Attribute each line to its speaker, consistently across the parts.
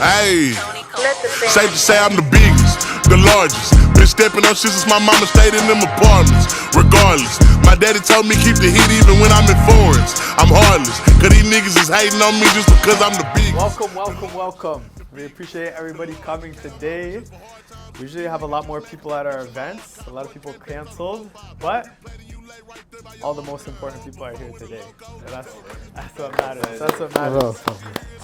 Speaker 1: Hey, safe to say I'm the biggest, the largest. Been stepping on shit since my mama stayed in them apartments. Regardless, my daddy told me keep the heat even when I'm in foreigns. I'm heartless, cause these niggas is hating on me just because I'm the biggest.
Speaker 2: Welcome. We appreciate everybody coming today. We usually have a lot more people at our events. A lot of people canceled, but all the most important people are here today. So that's what matters. That's what matters.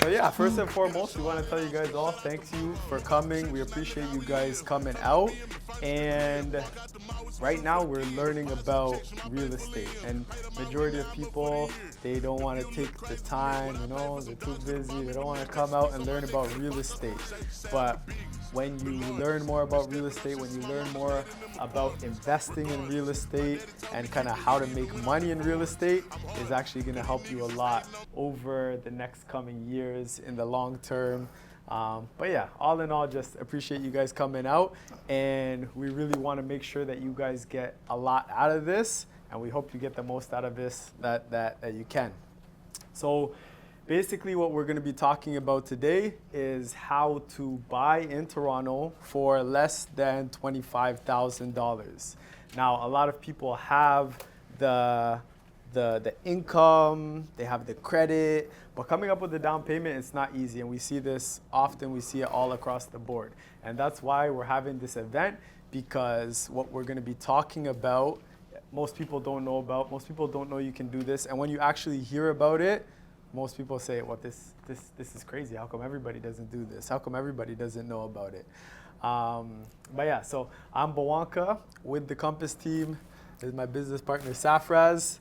Speaker 2: So yeah, first and foremost, we want to tell you guys all thank you for coming. We appreciate you guys coming out. And right now we're learning about real estate, and majority of people, they don't want to take the time, they're too busy, they don't want to come out and learn about real estate. But when you learn more about real estate, when you learn more about investing in real estate and kind of how to make money in real estate, is actually going to help you a lot over the next coming years in the long term. But yeah, all in all, just appreciate you guys coming out, and we really want to make sure that you guys get a lot out of this, and we hope you get the most out of this that you can. So basically what we're going to be talking about today is how to buy in Toronto for less than $25,000. Now, a lot of people have the income, they have the credit, but coming up with the down payment, it's not easy. And we see this often, we see it all across the board. And that's why we're having this event, because what we're going to be talking about, most people don't know about, most people don't know you can do this. And when you actually hear about it, most people say, well, this is crazy. How come everybody doesn't do this? How come everybody doesn't know about it? But yeah, so I'm Bawanka with the Compass team. This is my business partner, Safraz.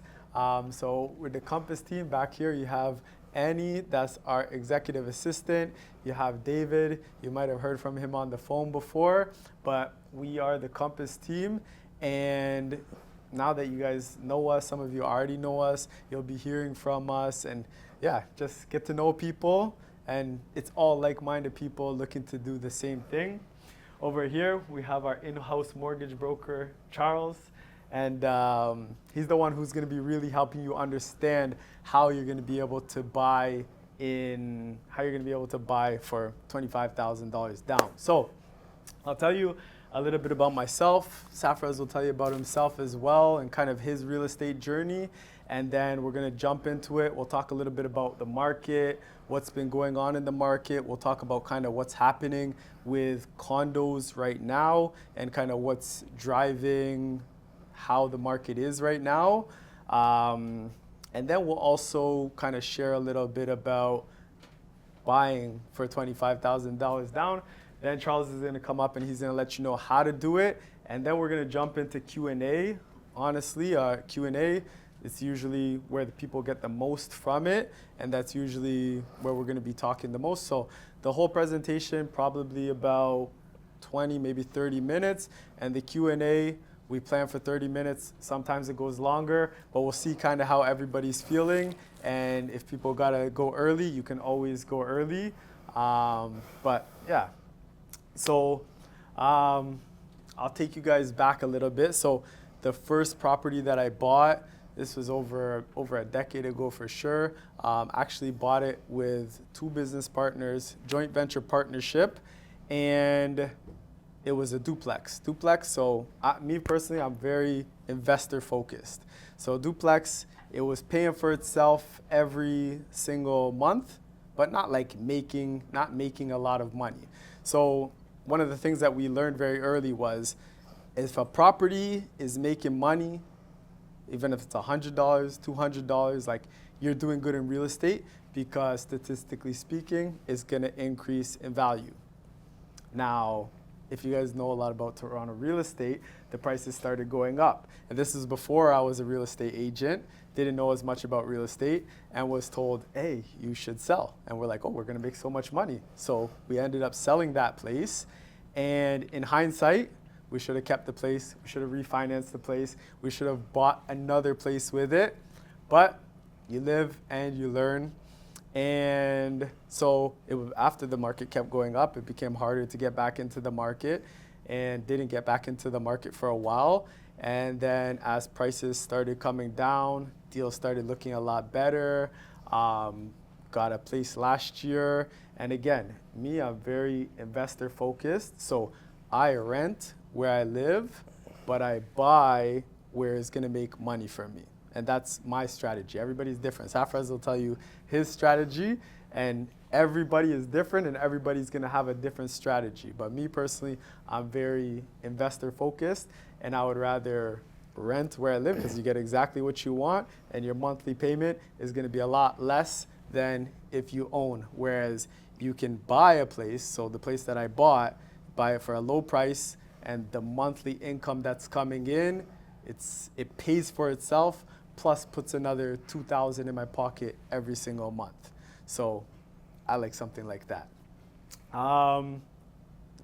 Speaker 2: So with the Compass team, back here you have Annie, that's our executive assistant. You have David, you might have heard from him on the phone before, but we are the Compass team. And now that you guys know us, some of you already know us, you'll be hearing from us, and yeah, just get to know people. And it's all like-minded people looking to do the same thing. Over here, we have our in-house mortgage broker, Charles. And he's the one who's going to be really helping you understand how you're going to be able to buy for $25,000 down. So I'll tell you a little bit about myself. Safraz will tell you about himself as well and kind of his real estate journey. And then we're going to jump into it. We'll talk a little bit about the market, what's been going on in the market. We'll talk about kind of what's happening with condos right now and kind of what's driving how the market is right now. And then we'll also kind of share a little bit about buying for $25,000 down. Then Charles is going to come up and he's going to let you know how to do it. And then we're going to jump into Q&A. Honestly, Q&A, it's usually where the people get the most from it. And that's usually where we're going to be talking the most. So the whole presentation, probably about 20, maybe 30 minutes. And the Q&A, we plan for 30 minutes. Sometimes it goes longer, but we'll see kind of how everybody's feeling. And if people gotta go early, you can always go early. But yeah, so I'll take you guys back a little bit. So the first property that I bought, this was over a decade ago for sure. Actually bought it with two business partners, joint venture partnership, and it was a duplex. So me personally, I'm very investor focused. So duplex, it was paying for itself every single month, but not making a lot of money. So one of the things that we learned very early was, if a property is making money, even if it's $100, $200, you're doing good in real estate, because statistically speaking, it's gonna increase in value. Now, if you guys know a lot about Toronto real estate, the prices started going up. And this is before I was a real estate agent, didn't know as much about real estate, and was told, hey, you should sell. And we're like, oh, we're gonna make so much money. So we ended up selling that place. And in hindsight, we should have kept the place, we should have refinanced the place, we should have bought another place with it. But you live and you learn. And so after the market kept going up, it became harder to get back into the market, and didn't get back into the market for a while. And then as prices started coming down, deals started looking a lot better. Got a place last year, And again, me, I'm very investor focused. So I rent where I live, but I buy where it's gonna make money for me. And that's my strategy. Everybody's different. Safraz will tell you his strategy, and everybody is different and everybody's gonna have a different strategy. But me personally, I'm very investor focused, and I would rather rent where I live because you get exactly what you want and your monthly payment is gonna be a lot less than if you own. Whereas you can buy a place, so the place that I bought, buy it for a low price, and the monthly income that's coming in, it pays for itself, plus puts another $2,000 in my pocket every single month. So I like something like that.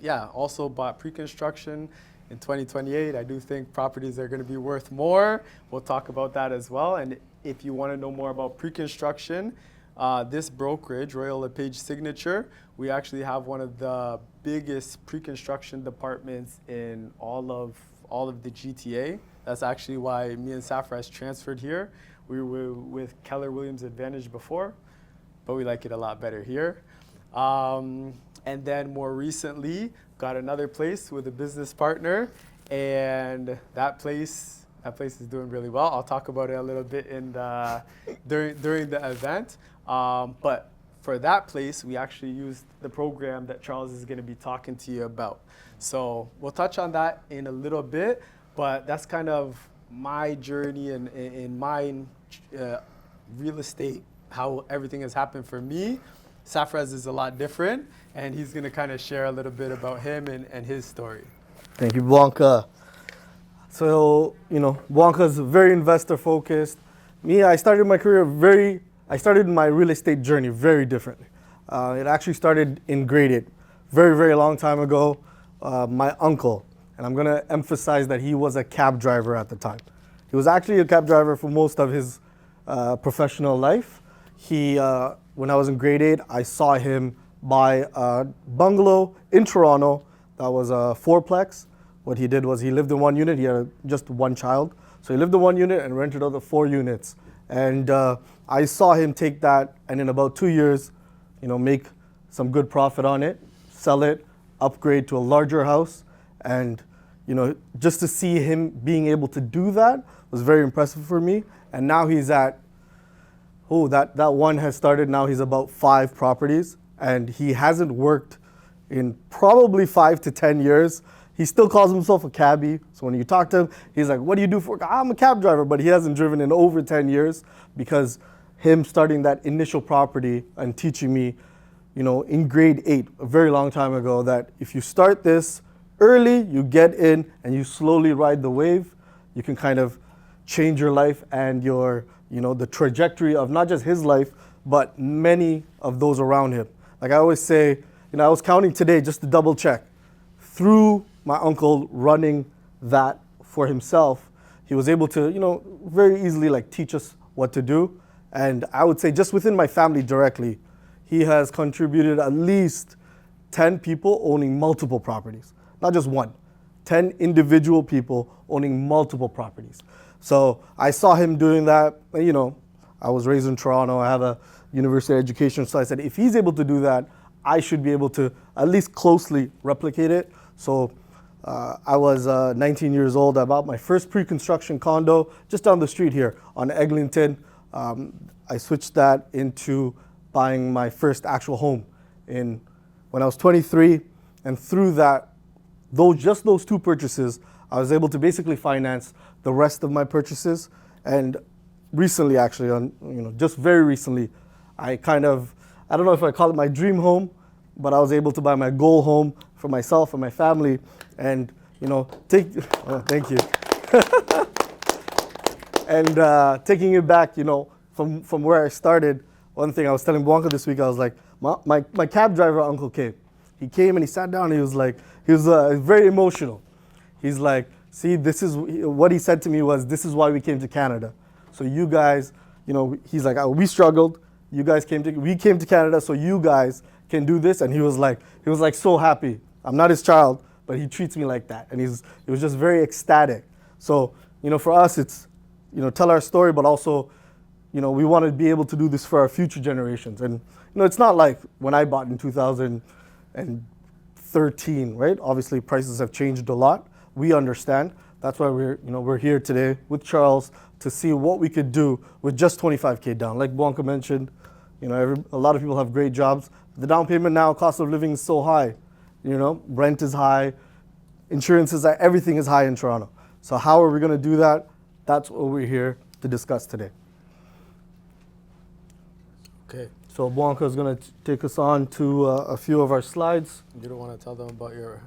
Speaker 2: Yeah, also bought pre-construction in 2028. I do think properties are gonna be worth more. We'll talk about that as well. And if you wanna know more about pre-construction, this brokerage, Royal LePage Signature, we actually have one of the biggest pre-construction departments in all of the GTA. That's actually why me and Safraz transferred here. We were with Keller Williams Advantage before, but we like it a lot better here. And then more recently, got another place with a business partner, and that place is doing really well. I'll talk about it a little bit during the event. But for that place, we actually used the program that Charles is going to be talking to you about. So we'll touch on that in a little bit, but that's kind of my journey and in my real estate, how everything has happened for me. Safraz is a lot different, and he's going to kind of share a little bit about him and his story.
Speaker 3: Thank you, Blanca. So, Blanca's very investor focused. Me, I started my real estate journey very differently. It actually started in grade 8, very, very long time ago. My uncle, and I'm gonna emphasize that he was a cab driver at the time. He was actually a cab driver for most of his professional life. When I was in grade 8, I saw him buy a bungalow in Toronto that was a fourplex. What he did was he lived in one unit. He had just one child. So he lived in one unit and rented out the 4 units. And I saw him take that and in about 2 years, make some good profit on it, sell it, upgrade to a larger house. And, just to see him being able to do that was very impressive for me. And now he's at, that one has started. Now he's about 5 properties, and he hasn't worked in probably 5 to 10 years. He still calls himself a cabbie. So when you talk to him, he's like, what do you do for work? I'm a cab driver, but he hasn't driven in over 10 years because him starting that initial property and teaching me, in grade 8, a very long time ago, that if you start this early, you get in and you slowly ride the wave, you can kind of change your life and your, the trajectory of not just his life, but many of those around him. Like I always say, I was counting today just to double check. Through my uncle running that for himself, he was able to, very easily teach us what to do. And I would say just within my family directly, he has contributed at least 10 people owning multiple properties, not just one, 10 individual people owning multiple properties. So I saw him doing that. I was raised in Toronto. I have a university education. So I said, if he's able to do that, I should be able to at least closely replicate it. So I was 19 years old. I bought my first pre-construction condo just down the street here on Eglinton. I switched that into buying my first actual home when I was 23. And through that, just those 2 purchases, I was able to basically finance the rest of my purchases. And recently, actually, just very recently, I don't know if I call it my dream home, but I was able to buy my goal home for myself and my family, and thank you. And taking it back, from where I started. One thing I was telling Blanca this week, I was like, my cab driver uncle came. He came and he sat down. And he was very emotional. He's like, see, this is what he said to me was, this is why we came to Canada. So you guys, he's like, we struggled. We came to Canada, so you guys can do this. And he was like so happy. I'm not his child, but he treats me like that. And it was just very ecstatic. So, for us, it's, tell our story, but also, we want to be able to do this for our future generations. And it's not like when I bought in 2013, right? Obviously, prices have changed a lot. We understand. That's why we're here today with Charles to see what we could do with just 25K down. Like Blanca mentioned, a lot of people have great jobs. The down payment now, cost of living is so high. Rent is high, insurance is high, everything is high in Toronto. So how are we going to do that? That's what we're here to discuss today.
Speaker 2: Okay.
Speaker 3: So Blanca is going to take us on to a few of our slides.
Speaker 2: You don't want to tell them about your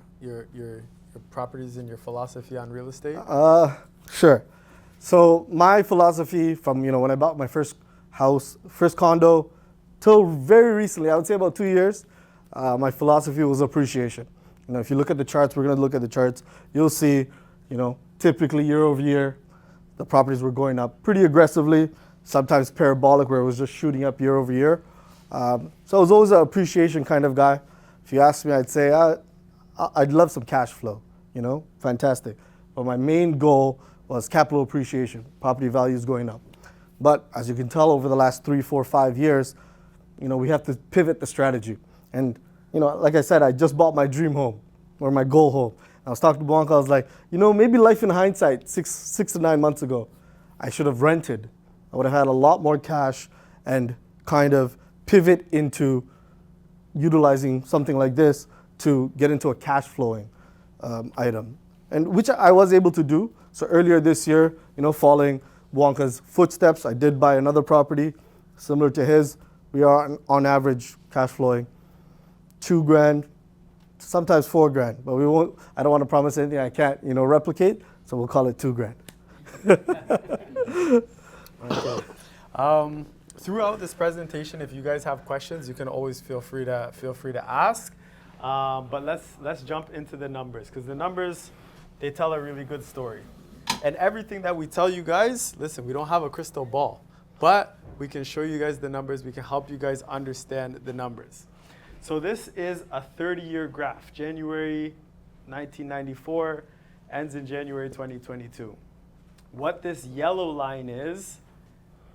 Speaker 2: properties and your philosophy on real estate?
Speaker 3: Sure. So my philosophy from when I bought my first house, first condo, till very recently, I would say about 2 years, my philosophy was appreciation. If you look at the charts, we're going to look at the charts, you'll see, typically year over year, the properties were going up pretty aggressively, sometimes parabolic where it was just shooting up year over year. So I was always an appreciation kind of guy. If you ask me, I'd say I'd love some cash flow, fantastic. But my main goal was capital appreciation, property values going up. But as you can tell over the last 3, 4, 5 years, we have to pivot the strategy. And, like I said, I just bought my dream home or my goal home. I was talking to Blanca, I was like, maybe life in hindsight, 6 to 9 months ago, I should have rented. I would have had a lot more cash and kind of pivot into utilizing something like this to get into a cash flowing item. And which I was able to do. So earlier this year, following Blanca's footsteps, I did buy another property similar to his. We are on average cash flowing $2,000, sometimes $4,000, but I don't want to promise anything I can't, replicate. So we'll call it $2,000.
Speaker 2: Okay. Throughout this presentation, if you guys have questions, you can always feel free to ask. But let's jump into the numbers, because the numbers, they tell a really good story. And everything that we tell you guys, listen, we don't have a crystal ball, but we can show you guys the numbers. We can help you guys understand the numbers. So this is a 30-year graph. January 1994 ends in January 2022. What this yellow line is,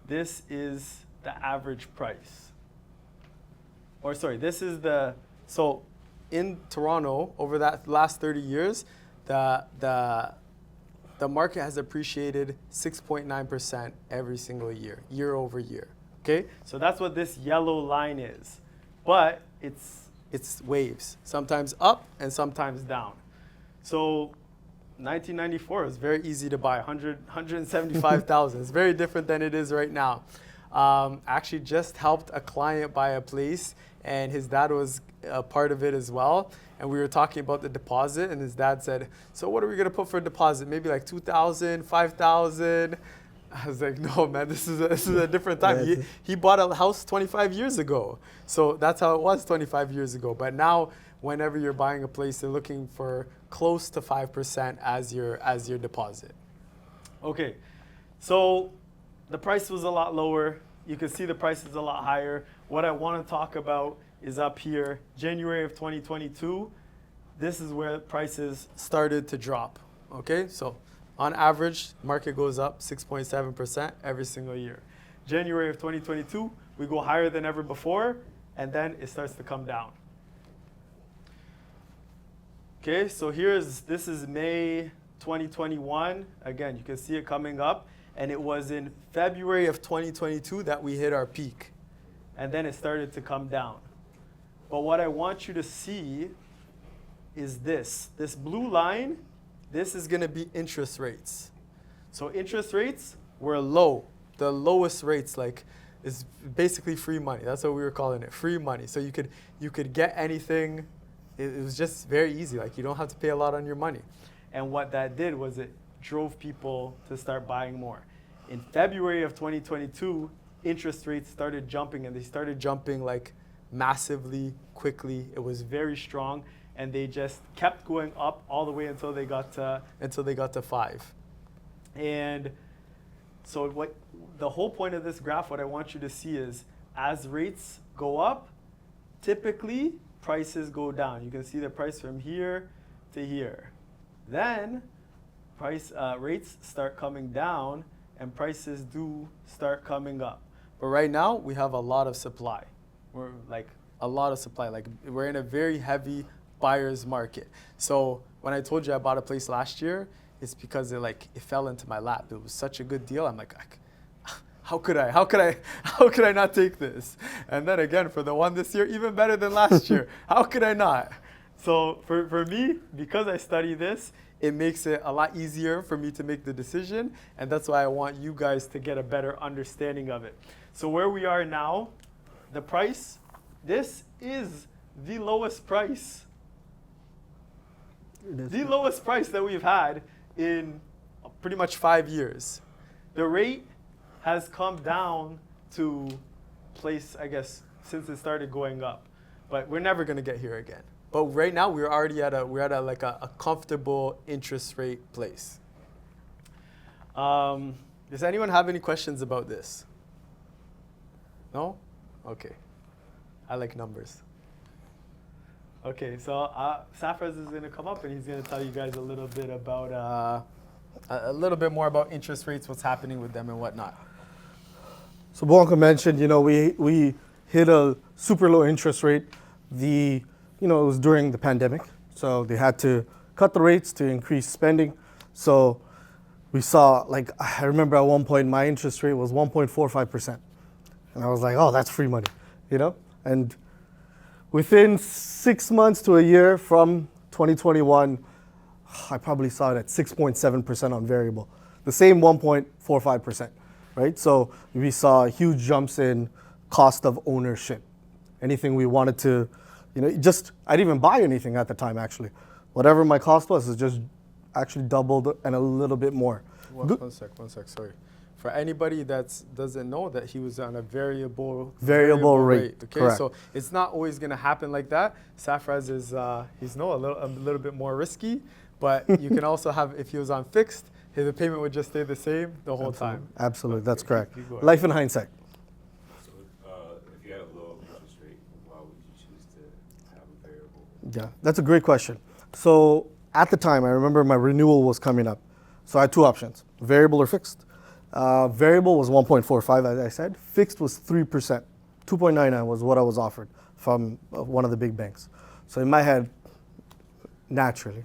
Speaker 2: this is the average price. Or sorry, this is so in Toronto, over that last 30 years, the market has appreciated 6.9% every single year, year over year. Okay, so that's what this yellow line is. But it's waves, sometimes up and sometimes down. So 1994 was very easy to buy, 175,000. It's very different than it is right now. Actually just helped a client buy a place, and his dad was a part of it as well. And we were talking about the deposit, and his dad said, so what are we gonna put for a deposit? Maybe like 2,000, 5,000. I was like, no, man, this is a different time. He bought a house 25 years ago. So that's how it was 25 years ago. But now, whenever you're buying a place, they're looking for close to 5% as your deposit. Okay, so the price was a lot lower. You can see the price is a lot higher. What I want to talk about is up here, January of 2022. This is where prices started to drop. Okay, so on average, market goes up 6.7% every single year. January of 2022, we go higher than ever before, and then it starts to come down. Okay, so this is May 2021. Again, you can see it coming up, and it was in February of 2022 that we hit our peak, and then it started to come down. But what I want you to see is this blue line. This is gonna be interest rates. So interest rates were low. The lowest rates, is basically free money. That's what we were calling it, free money. So you could get anything. It was just very easy. You don't have to pay a lot on your money. And what that did was it drove people to start buying more. In February of 2022, interest rates started jumping, and they started jumping massively, quickly. It was very strong, and they just kept going up all the way until they got to 5. And so the whole point of this graph, what I want you to see is, as rates go up, typically prices go down. You can see the price from here to here. Then rates start coming down, and prices do start coming up. But right now, we have a lot of supply. We're like a lot of supply. Like we're in a very heavy buyer's market. So when I told you I bought a place last year, it's because it fell into my lap. It was such a good deal. I'm like, how could I not take this? And then again, for the one this year, even better than last year. How could I not? So for me, because I study this, it makes it a lot easier for me to make the decision. And that's why I want you guys to get a better understanding of it. So where we are now, the price, this is the lowest price. The lowest price that we've had in pretty much 5 years. The rate has come down to place, I guess, since it started going up. But we're never going to get here again. But right now, we're already at a comfortable interest rate place. Does anyone have any questions about this? No? Okay. I like numbers. Okay, so Safraz is going to come up and he's going to tell you guys a little bit about more about interest rates, what's happening with them and whatnot.
Speaker 3: So Blanca mentioned, we hit a super low interest rate. It was during the pandemic, so they had to cut the rates to increase spending. So we saw, I remember at one point my interest rate was 1.45%. And I was like, oh, that's free money, And within 6 months to a year from 2021, I probably saw it at 6.7% on variable. The same 1.45%, right? So we saw huge jumps in cost of ownership. Anything we wanted to, I didn't even buy anything at the time, actually. Whatever my cost was, it just actually doubled and a little bit more.
Speaker 2: One sec, sorry. For anybody that doesn't know that he was on a variable
Speaker 3: rate.
Speaker 2: Okay,
Speaker 3: correct.
Speaker 2: So it's not always going to happen like that. Safraz is he's a little bit more risky, but you can also have, if he was on fixed, the payment would just stay the same the whole time.
Speaker 3: Absolutely, that's correct. Life in hindsight.
Speaker 4: So if you had a low interest rate, why would you choose to have a variable?
Speaker 3: Yeah, that's a great question. So at the time, I remember my renewal was coming up. So I had two options, variable or fixed. Variable was 1.45, as I said. Fixed was 3%. 2.99 was what I was offered from one of the big banks. So in my head, naturally,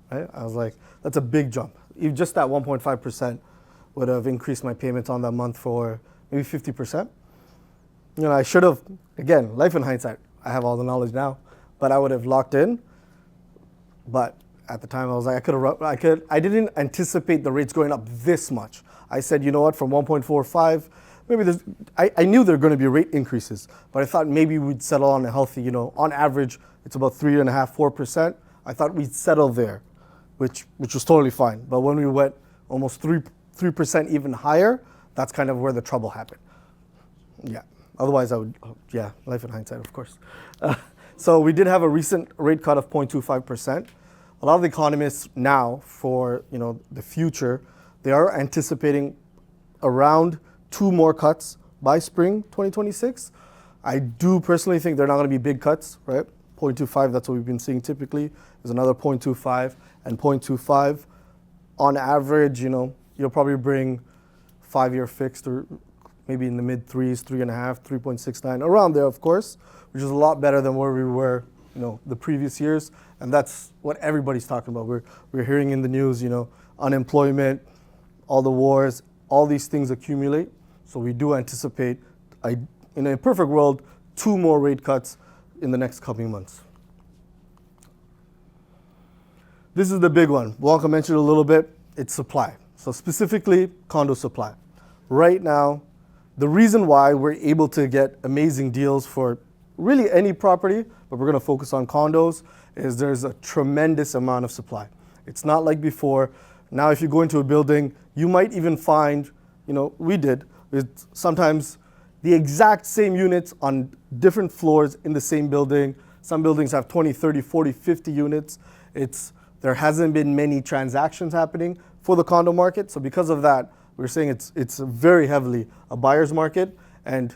Speaker 3: right, I was like, that's a big jump. If just that 1.5% would have increased my payments on that month for maybe 50%. I should have, again, life in hindsight, I have all the knowledge now, but I would have locked in. But at the time, I was like, I didn't anticipate the rates going up this much. I said, you know what, from 1.45, maybe I knew there were going to be rate increases, but I thought maybe we'd settle on a healthy, on average, it's about 3.5%, 4%. I thought we'd settle there, which was totally fine. But when we went almost 3% even higher, that's kind of where the trouble happened. Yeah. Otherwise, life in hindsight, of course. So we did have a recent rate cut of 0.25%. A lot of the economists now, for the future, they are anticipating around 2 more cuts by spring 2026. I do personally think they're not going to be big cuts, right? 0.25, that's what we've been seeing typically. There's another 0.25 and 0.25. On average, you'll probably bring 5-year fixed or maybe in the mid 3s, 3.5, 3.69, around there, of course, which is a lot better than where we were, the previous years. And that's what everybody's talking about. We're hearing in the news, unemployment, all the wars, all these things accumulate. So we do anticipate, in a perfect world, 2 more rate cuts in the next coming months. This is the big one. Blanca mentioned a little bit, it's supply. So specifically, condo supply. Right now, the reason why we're able to get amazing deals for really any property, but we're going to focus on condos, is there's a tremendous amount of supply. It's not like before. Now, if you go into a building, you might even find, we did, sometimes the exact same units on different floors in the same building. Some buildings have 20, 30, 40, 50 units. There hasn't been many transactions happening for the condo market. So because of that, we're saying it's very heavily a buyer's market. And,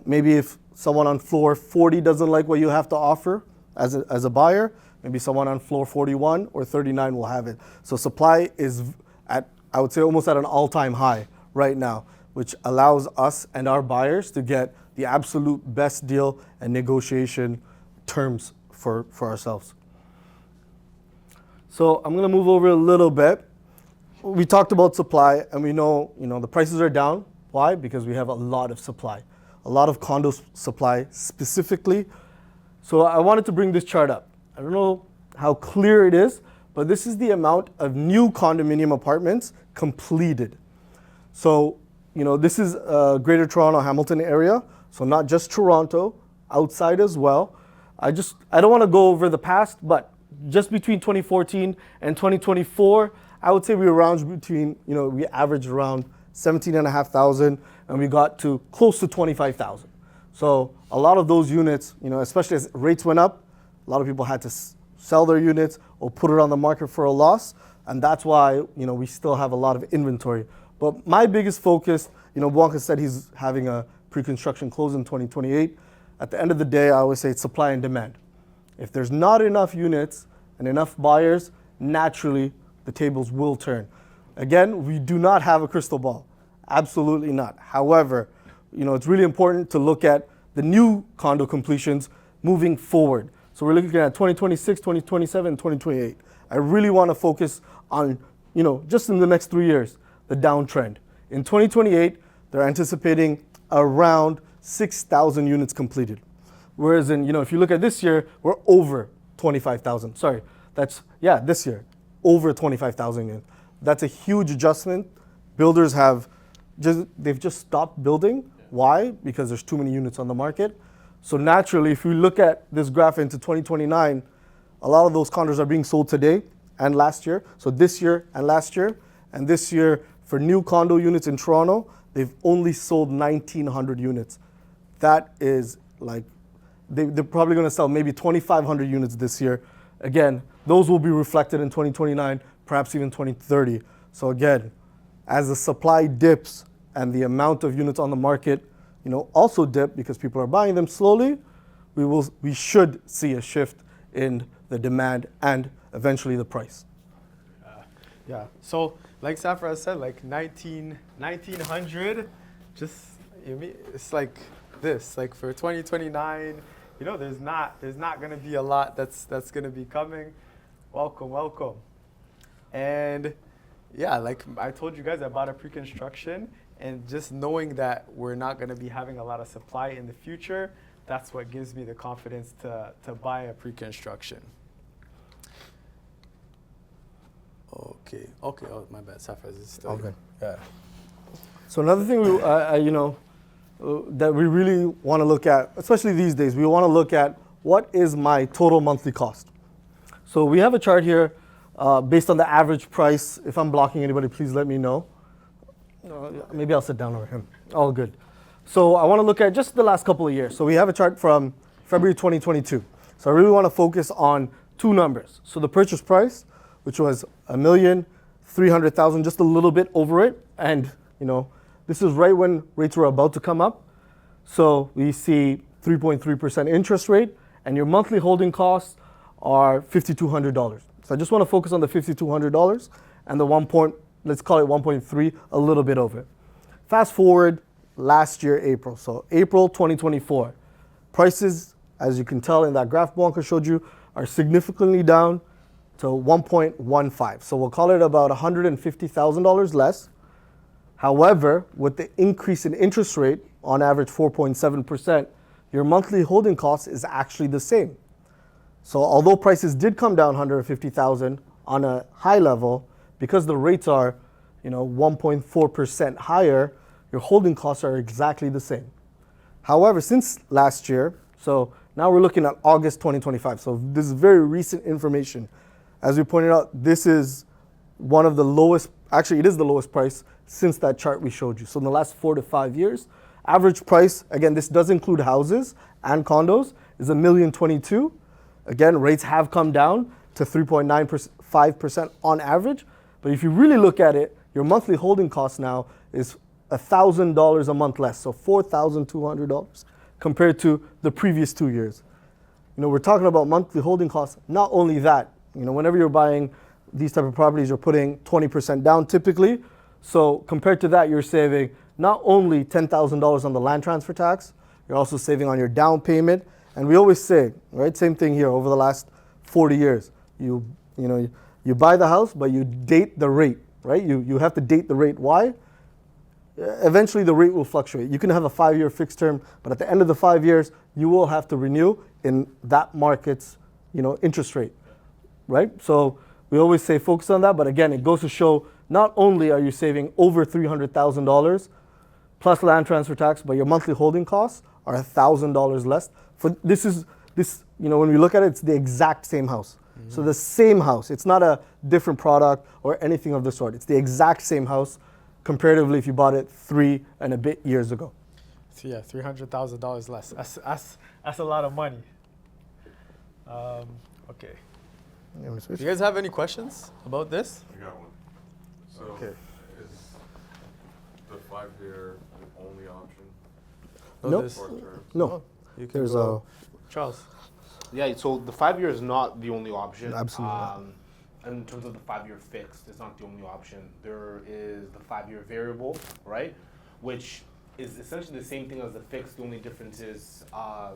Speaker 3: maybe if someone on floor 40 doesn't like what you have to offer as a buyer, maybe someone on floor 41 or 39 will have it. So supply is at, I would say, almost at an all-time high right now, which allows us and our buyers to get the absolute best deal and negotiation terms for ourselves. So I'm gonna move over a little bit. We talked about supply, and we know, the prices are down. Why? Because we have a lot of supply, a lot of condo supply specifically. So I wanted to bring this chart up. I don't know how clear it is, but this is the amount of new condominium apartments completed. So, this is Greater Toronto, Hamilton area. So not just Toronto, outside as well. I don't want to go over the past, but just between 2014 and 2024, I would say we were around between, we averaged around 17,500 and we got to close to 25,000. So a lot of those units, especially as rates went up, a lot of people had to sell their units or put it on the market for a loss. And that's why, we still have a lot of inventory. But my biggest focus, Blanca said he's having a pre-construction close in 2028. At the end of the day, I always say it's supply and demand. If there's not enough units and enough buyers, naturally the tables will turn. Again, we do not have a crystal ball. Absolutely not. However, it's really important to look at the new condo completions moving forward. So we're looking at 2026, 2027, 2028. I really want to focus on, just in the next 3 years, the downtrend. In 2028, they're anticipating around 6,000 units completed. Whereas if you look at this year, we're over 25,000. Sorry, this year, over 25,000 units. That's a huge adjustment. Builders they've just stopped building. Why? Because there's too many units on the market. So naturally, if we look at this graph into 2029, a lot of those condos are being sold today and last year. So this year and last year. And this year, for new condo units in Toronto, they've only sold 1,900 units. That is they're probably going to sell maybe 2,500 units this year. Again, those will be reflected in 2029, perhaps even 2030. So again, as the supply dips and the amount of units on the market, also dip because people are buying them slowly, we should see a shift in the demand and eventually the price.
Speaker 2: Yeah. So like Safra said, 1900, it's like this. For 2029, there's not gonna be a lot that's gonna be coming. Welcome. And yeah, like I told you guys, I bought a pre-construction, and just knowing that we're not gonna be having a lot of supply in the future, that's what gives me the confidence to buy a pre-construction. Okay. Oh, my bad. Safra is still
Speaker 3: Okay.
Speaker 2: Yeah.
Speaker 3: So another thing that we really want to look at, especially these days, we want to look at what is my total monthly cost. So we have a chart here based on the average price. If I'm blocking anybody, please let me know. Maybe I'll sit down over him. All good. So I want to look at just the last couple of years. So we have a chart from February 2022. So I really want to focus on two numbers. So the purchase price, which was $1,300,000, just a little bit over it. And, this is right when rates were about to come up. So we see 3.3% interest rate, and your monthly holding costs are $5,200. So I just want to focus on the $5,200 and the let's call it 1.3, a little bit over it. Fast forward last year, April. So April 2024. Prices, as you can tell in that graph Blanca showed you, are significantly down to 1.15. So we'll call it about $150,000 less. However, with the increase in interest rate, on average 4.7%, your monthly holding cost is actually the same. So although prices did come down $150,000 on a high level, because the rates are 1.4% higher, your holding costs are exactly the same. However, since last year, so now we're looking at August 2025. So this is very recent information. As we pointed out, this is one of the lowest, actually it is the lowest price since that chart we showed you. So in the last 4 to 5 years, average price, again, this does include houses and condos, is $1,022,000. Again, rates have come down to 3.95% on average. But if you really look at it, your monthly holding cost now is $1,000 a month less, so $4,200 compared to the previous 2 years. We're talking about monthly holding costs. Not only that, whenever you're buying these type of properties, you're putting 20% down typically. So compared to that, you're saving not only $10,000 on the land transfer tax, you're also saving on your down payment. And we always say, right, same thing here over the last 40 years. You buy the house, but you date the rate, right? You have to date the rate. Why? Eventually the rate will fluctuate. You can have a 5-year fixed term, but at the end of the 5 years, you will have to renew in that market's, interest rate, right? So we always say focus on that, but again, it goes to show not only are you saving over $300,000 plus land transfer tax, but your monthly holding costs are $1,000 less. When we look at it, it's the exact same house. Mm-hmm. So the same house. It's not a different product or anything of the sort. It's the exact same house comparatively if you bought it 3 and a bit years ago.
Speaker 2: So yeah, $300,000 less. That's a lot of money. Okay. Do you guys have any questions about this?
Speaker 1: I got one. So
Speaker 2: Okay.
Speaker 1: is the 5-year the only option?
Speaker 3: Nope.
Speaker 1: Short term?
Speaker 3: No.
Speaker 2: You can
Speaker 3: There's
Speaker 2: go. Charles.
Speaker 5: Yeah, so the 5 year is not the only option.
Speaker 3: Absolutely not.
Speaker 5: In terms of the 5-year fixed, it's not the only option. There is the 5-year variable, right? Which is essentially the same thing as the fixed. The only difference is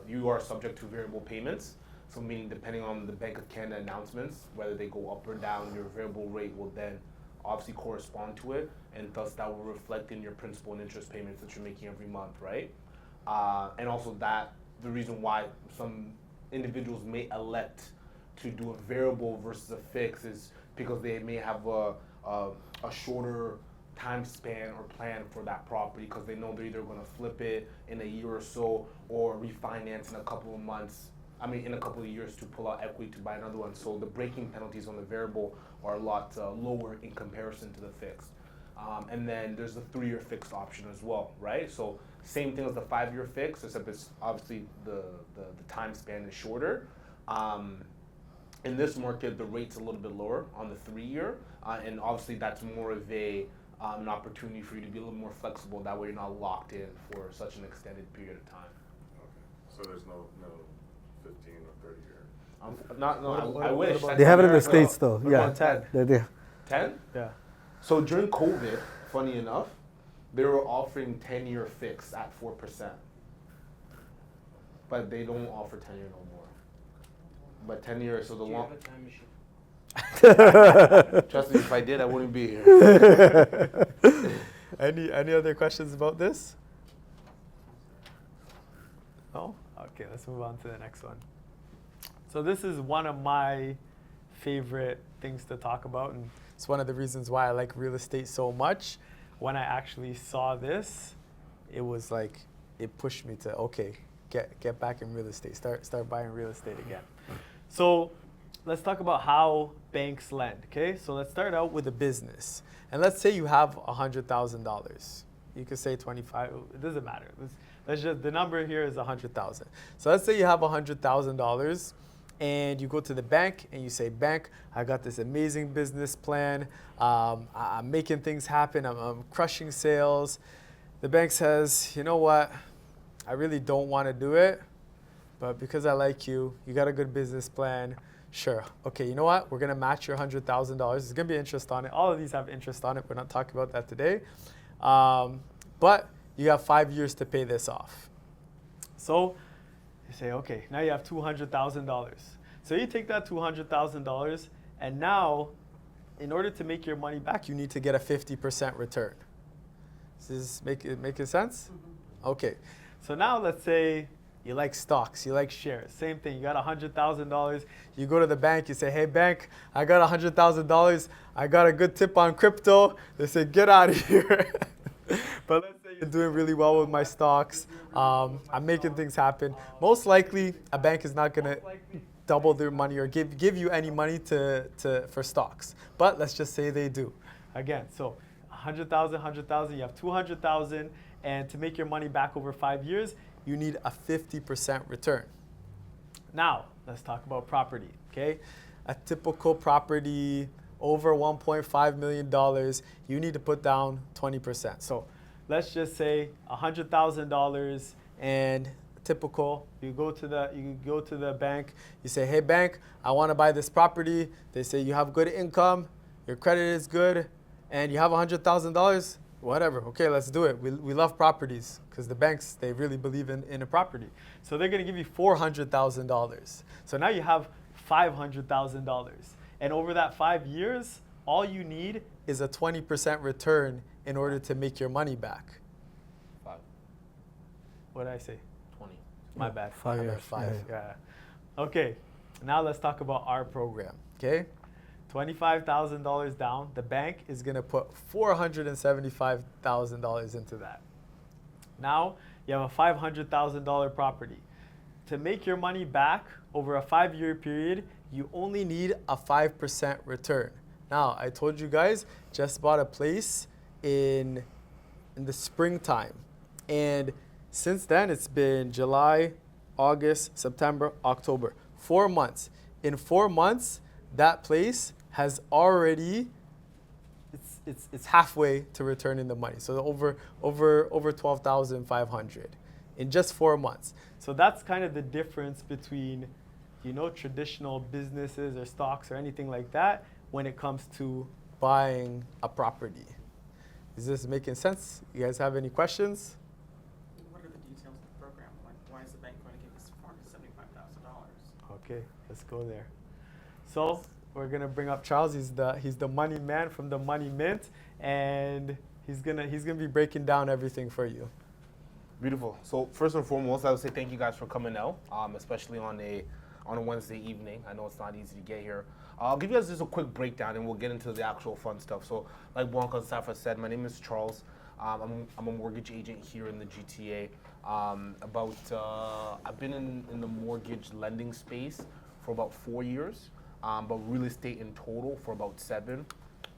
Speaker 5: you are subject to variable payments. So meaning depending on the Bank of Canada announcements, whether they go up or down, your variable rate will then obviously correspond to it, and thus that will reflect in your principal and interest payments that you're making every month, right? And also the reason why some individuals may elect to do a variable versus a fix is because they may have a shorter time span or plan for that property because they know they're either going to flip it in a year or so or refinance in a couple of months. In a couple of years to pull out equity to buy another one. So the breaking penalties on the variable are a lot lower in comparison to the fixed. And then there's the 3-year fixed option as well, right? So same thing as the 5-year fixed, except it's obviously the time span is shorter. In this market, the rate's a little bit lower on the 3-year, and obviously that's more of an opportunity for you to be a little more flexible. That way you're not locked in for such an extended period of time.
Speaker 1: Okay. So there's no 15 or 30 year.
Speaker 5: I wish.
Speaker 3: They have it in the States though.
Speaker 2: What
Speaker 3: Yeah.
Speaker 2: about 10?
Speaker 3: They
Speaker 5: 10?
Speaker 2: Yeah.
Speaker 5: So during COVID, funny enough, they were offering 10-year fixed at 4%. But they don't offer 10-year no more. But 10 years, so the long. Trust me, if I did, I wouldn't be here.
Speaker 2: Any other questions about this? No? Okay, let's move on to the next one. So this is one of my favorite things to talk about, and it's one of the reasons why I like real estate so much. When I actually saw this, it was like, it pushed me to, okay, get back in real estate, start buying real estate again. So let's talk about how banks lend, okay? So let's start out with a business. And let's say you have $100,000. You could say 25, it doesn't matter. Let's just, the number here is 100,000. So let's say you have $100,000 and you go to the bank and you say, bank, I got this amazing business plan. I'm making things happen. I'm crushing sales. The bank says, you know what? I really don't want to do it, but because I like you, you got a good business plan. Sure. Okay, you know what? We're going to match your $100,000. There's going to be interest on it. All of these have interest on it. We're not talking about that today. But you have 5 years to pay this off. So you say, okay, now you have $200,000. So you take that $200,000, and now, in order to make your money back, you need to get a 50% return. Does this making sense? Mm-hmm. Okay. So now let's say you like stocks, you like shares. Same thing, you got $100,000. You go to the bank, you say, hey bank, I got $100,000. I got a good tip on crypto. They say, get out of here. But let's say you're doing really well with my stocks. I'm making things happen. Most likely, a bank is not gonna double their money or give you any money for stocks. But let's just say they do. Again, so 100,000, you have 200,000, and to make your money back over 5 years, you need a 50% return. Now, let's talk about property, okay? A typical property over $1.5 million, you need to put down 20%. So let's just say $100,000, and typical, you go to the bank, you say, hey bank, I want to buy this property. They say you have good income, your credit is good, and you have $100,000, whatever. Okay, let's do it. We love properties because the banks, they really believe in a property. So they're going to give you $400,000. So now you have $500,000. And over that 5 years, all you need is a 20% return in order to make your money back.
Speaker 5: 5,
Speaker 2: What did I say?
Speaker 5: 20.
Speaker 2: My bad.
Speaker 3: 5
Speaker 2: I meant
Speaker 3: years.
Speaker 2: 5. Yeah. Okay. Now let's talk about our program. Okay. $25,000 down. The bank is going to put $475,000 into that. Now you have a $500,000 property. To make your money back over a 5-year period, you only need a 5% return. Now, I told you guys, just bought a place in the springtime. And since then, it's been July, August, September, October. 4 months. In 4 months, that place has already, it's halfway to returning the money. So over 12,500 in just 4 months. So that's kind of the difference between, you know, traditional businesses or stocks or anything like that when it comes to buying a property. Is this making sense? You guys have any questions?
Speaker 6: What are the details of the program? Like, why is the bank going to give us $475,000?
Speaker 2: Okay, let's go there. So we're gonna bring up Charles. He's the money man from the Money Mint, and he's gonna be breaking down everything for you.
Speaker 5: Beautiful. So first and foremost, I would say thank you guys for coming out, especially on a Wednesday evening. I know it's not easy to get here. I'll give you guys just a quick breakdown, and we'll get into the actual fun stuff. So, like Blanca and Safa said, my name is Charles. I'm a mortgage agent here in the GTA. I've been in the mortgage lending space for about 4 years, but real estate in total for about 7.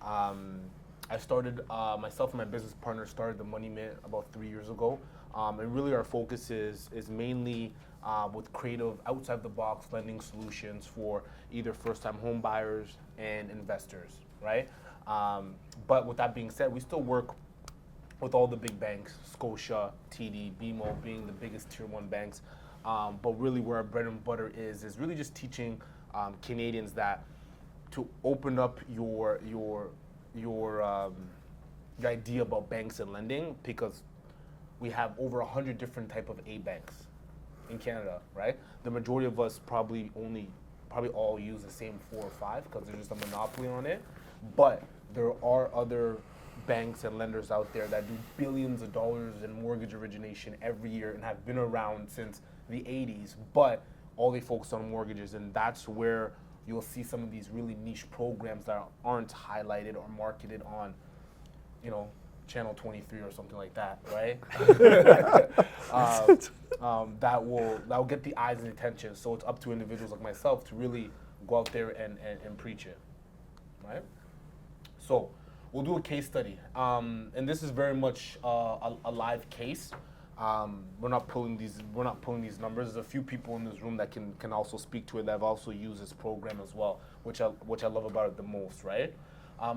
Speaker 5: I started, myself and my business partner started the Money Mint about 3 years ago. And really our focus is mainly with creative outside the box lending solutions for either first time home buyers and investors, right? But with that being said, we still work with all the big banks, Scotia, TD, BMO being the biggest tier 1 banks. But really where our bread and butter is really just teaching Canadians that to open up your idea about banks and lending, because we have over 100 different type of A banks in Canada, right? The majority of us probably all use the same 4 or 5 because there's just a monopoly on it. But there are other banks and lenders out there that do billions of dollars in mortgage origination every year and have been around since the 80s, but all they focus on mortgages, and that's where you'll see some of these really niche programs that aren't highlighted or marketed on, you know, Channel 23 or something like that, right? That will get the eyes and attention. So it's up to individuals like myself to really go out there and preach it, right? So we'll do a case study, and this is very much a live case. We're not pulling these numbers. There's a few people in this room that can also speak to it that have also used this program as well, which I love about it the most, right?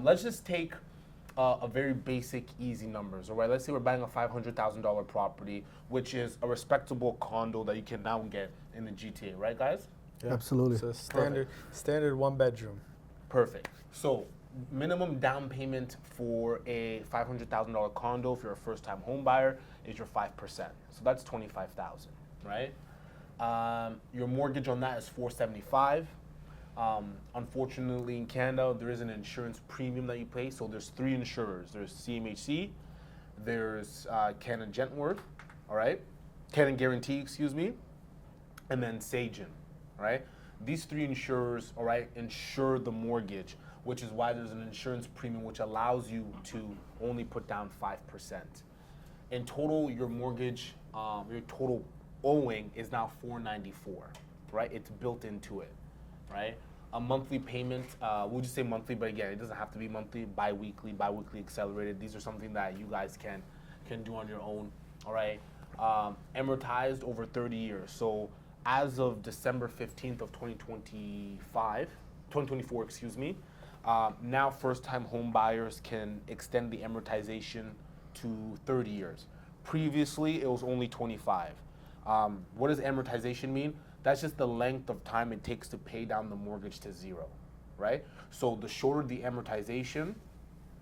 Speaker 5: Let's just take a very basic, easy numbers, all right? Let's say we're buying a $500,000 property, which is a respectable condo that you can now get in the GTA, right, guys?
Speaker 2: Yeah.
Speaker 3: Absolutely.
Speaker 2: So standard 1 bedroom.
Speaker 5: Perfect. So minimum down payment for a $500,000 condo, if you're a first-time home buyer, is your 5%. So that's $25,000, right? Your mortgage on that is $475. Unfortunately, in Canada, there is an insurance premium that you pay. So there's 3 insurers. There's CMHC, there's Canada Gentworth, all right? Canada Guarantee, excuse me, and then Sagen, right? These 3 insurers, all right, insure the mortgage, which is why there's an insurance premium which allows you to only put down 5%. In total, your mortgage, your total owing is now $494, right? It's built into it, right? A monthly payment, we'll just say monthly, but again, it doesn't have to be monthly, bi-weekly accelerated. These are something that you guys can do on your own, all right? Amortized over 30 years. So as of December 15th of 2024, excuse me, now first-time home buyers can extend the amortization to 30 years. Previously, it was only 25. What does amortization mean? That's just the length of time it takes to pay down the mortgage to 0, right? So the shorter the amortization,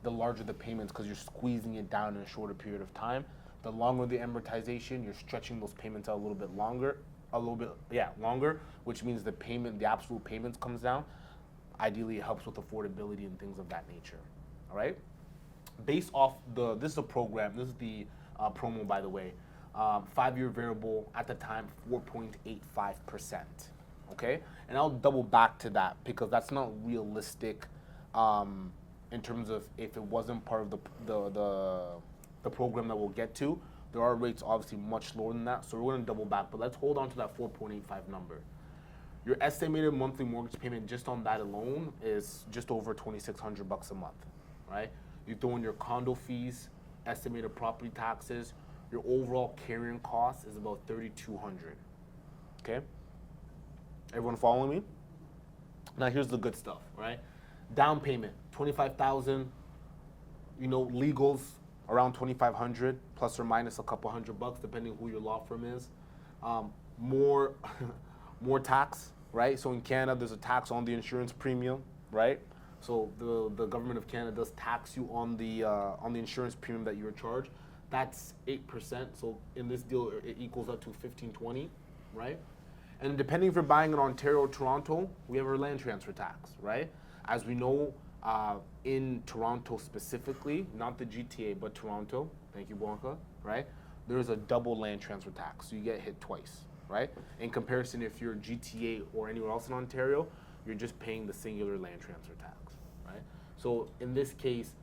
Speaker 5: the larger the payments because you're squeezing it down in a shorter period of time. The longer the amortization, you're stretching those payments out a little bit longer, which means the absolute payments comes down. Ideally, it helps with affordability and things of that nature. All right. Based off this is a program. This is the promo, by the way. 5-year variable at the time, 4.85%. Okay, and I'll double back to that because that's not realistic in terms of if it wasn't part of the program that we'll get to. There are rates obviously much lower than that, so we're going to double back. But let's hold on to that 4.85 number. Your estimated monthly mortgage payment just on that alone is just over $2,600 a month, right? You throw in your condo fees, estimated property taxes, your overall carrying cost is about $3,200. Okay, everyone following me? Now here's the good stuff, right? Down payment, $25,000. You know, legals around $2,500 plus or minus a couple $100, depending who your law firm is. More tax, right? So in Canada, there's a tax on the insurance premium, right? So the government of Canada does tax you on the insurance premium that you're charged. That's 8%. So in this deal, it equals up to $1,520, right? And depending if you're buying in Ontario or Toronto, we have our land transfer tax, right? As we know, in Toronto specifically, not the GTA, but Toronto, thank you, Blanca, right? There's a double land transfer tax, so you get hit twice, right? In comparison, if you're GTA or anywhere else in Ontario, you're just paying the singular land transfer tax, right? So in this case,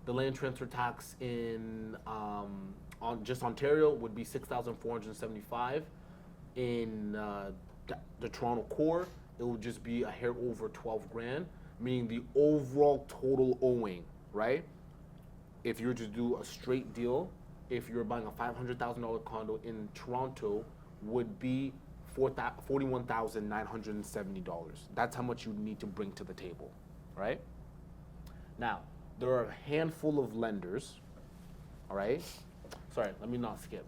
Speaker 5: the land transfer tax in on just Ontario would be $6,475. In the Toronto core, it will just be a hair over 12 grand, meaning the overall total owing, right? If you were to do a straight deal, if you're buying a $500,000 condo in Toronto, would be $41,970. That's how much you need to bring to the table, right? Now, there are a handful of lenders, all right? Sorry, let me not skip.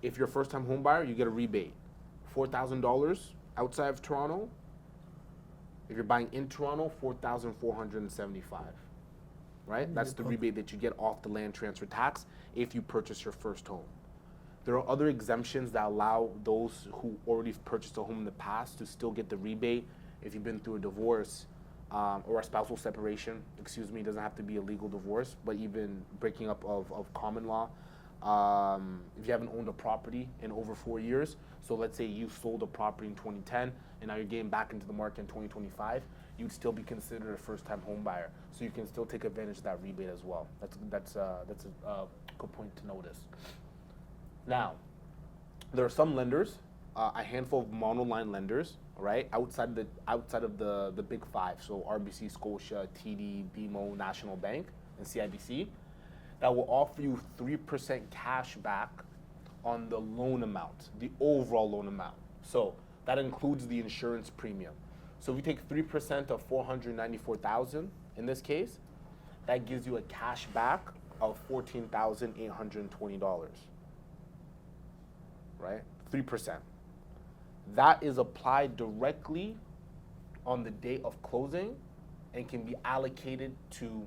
Speaker 5: If you're a first-time home buyer, you get a rebate. $4,000 outside of Toronto. If you're buying in Toronto, $4,475, right? That's the rebate that you get off the land transfer tax if you purchase your first home. There are other exemptions that allow those who already purchased a home in the past to still get the rebate if you've been through a divorce or a spousal separation. Excuse me, it doesn't have to be a legal divorce, but even breaking up of common law. If you haven't owned a property in over 4 years, so let's say you sold a property in 2010 and now you're getting back into the market in 2025, you'd still be considered a first-time home buyer. So you can still take advantage of that rebate as well. That's a good point to notice. Now, there are some lenders, a handful of monoline lenders, right, outside of the big five, so RBC, Scotia, TD, BMO, National Bank, and CIBC, that will offer you 3% cash back on the loan amount, the overall loan amount. So that includes the insurance premium. So if you take 3% of $494,000 in this case, that gives you a cash back of $14,820, right? 3%. That is applied directly on the day of closing and can be allocated to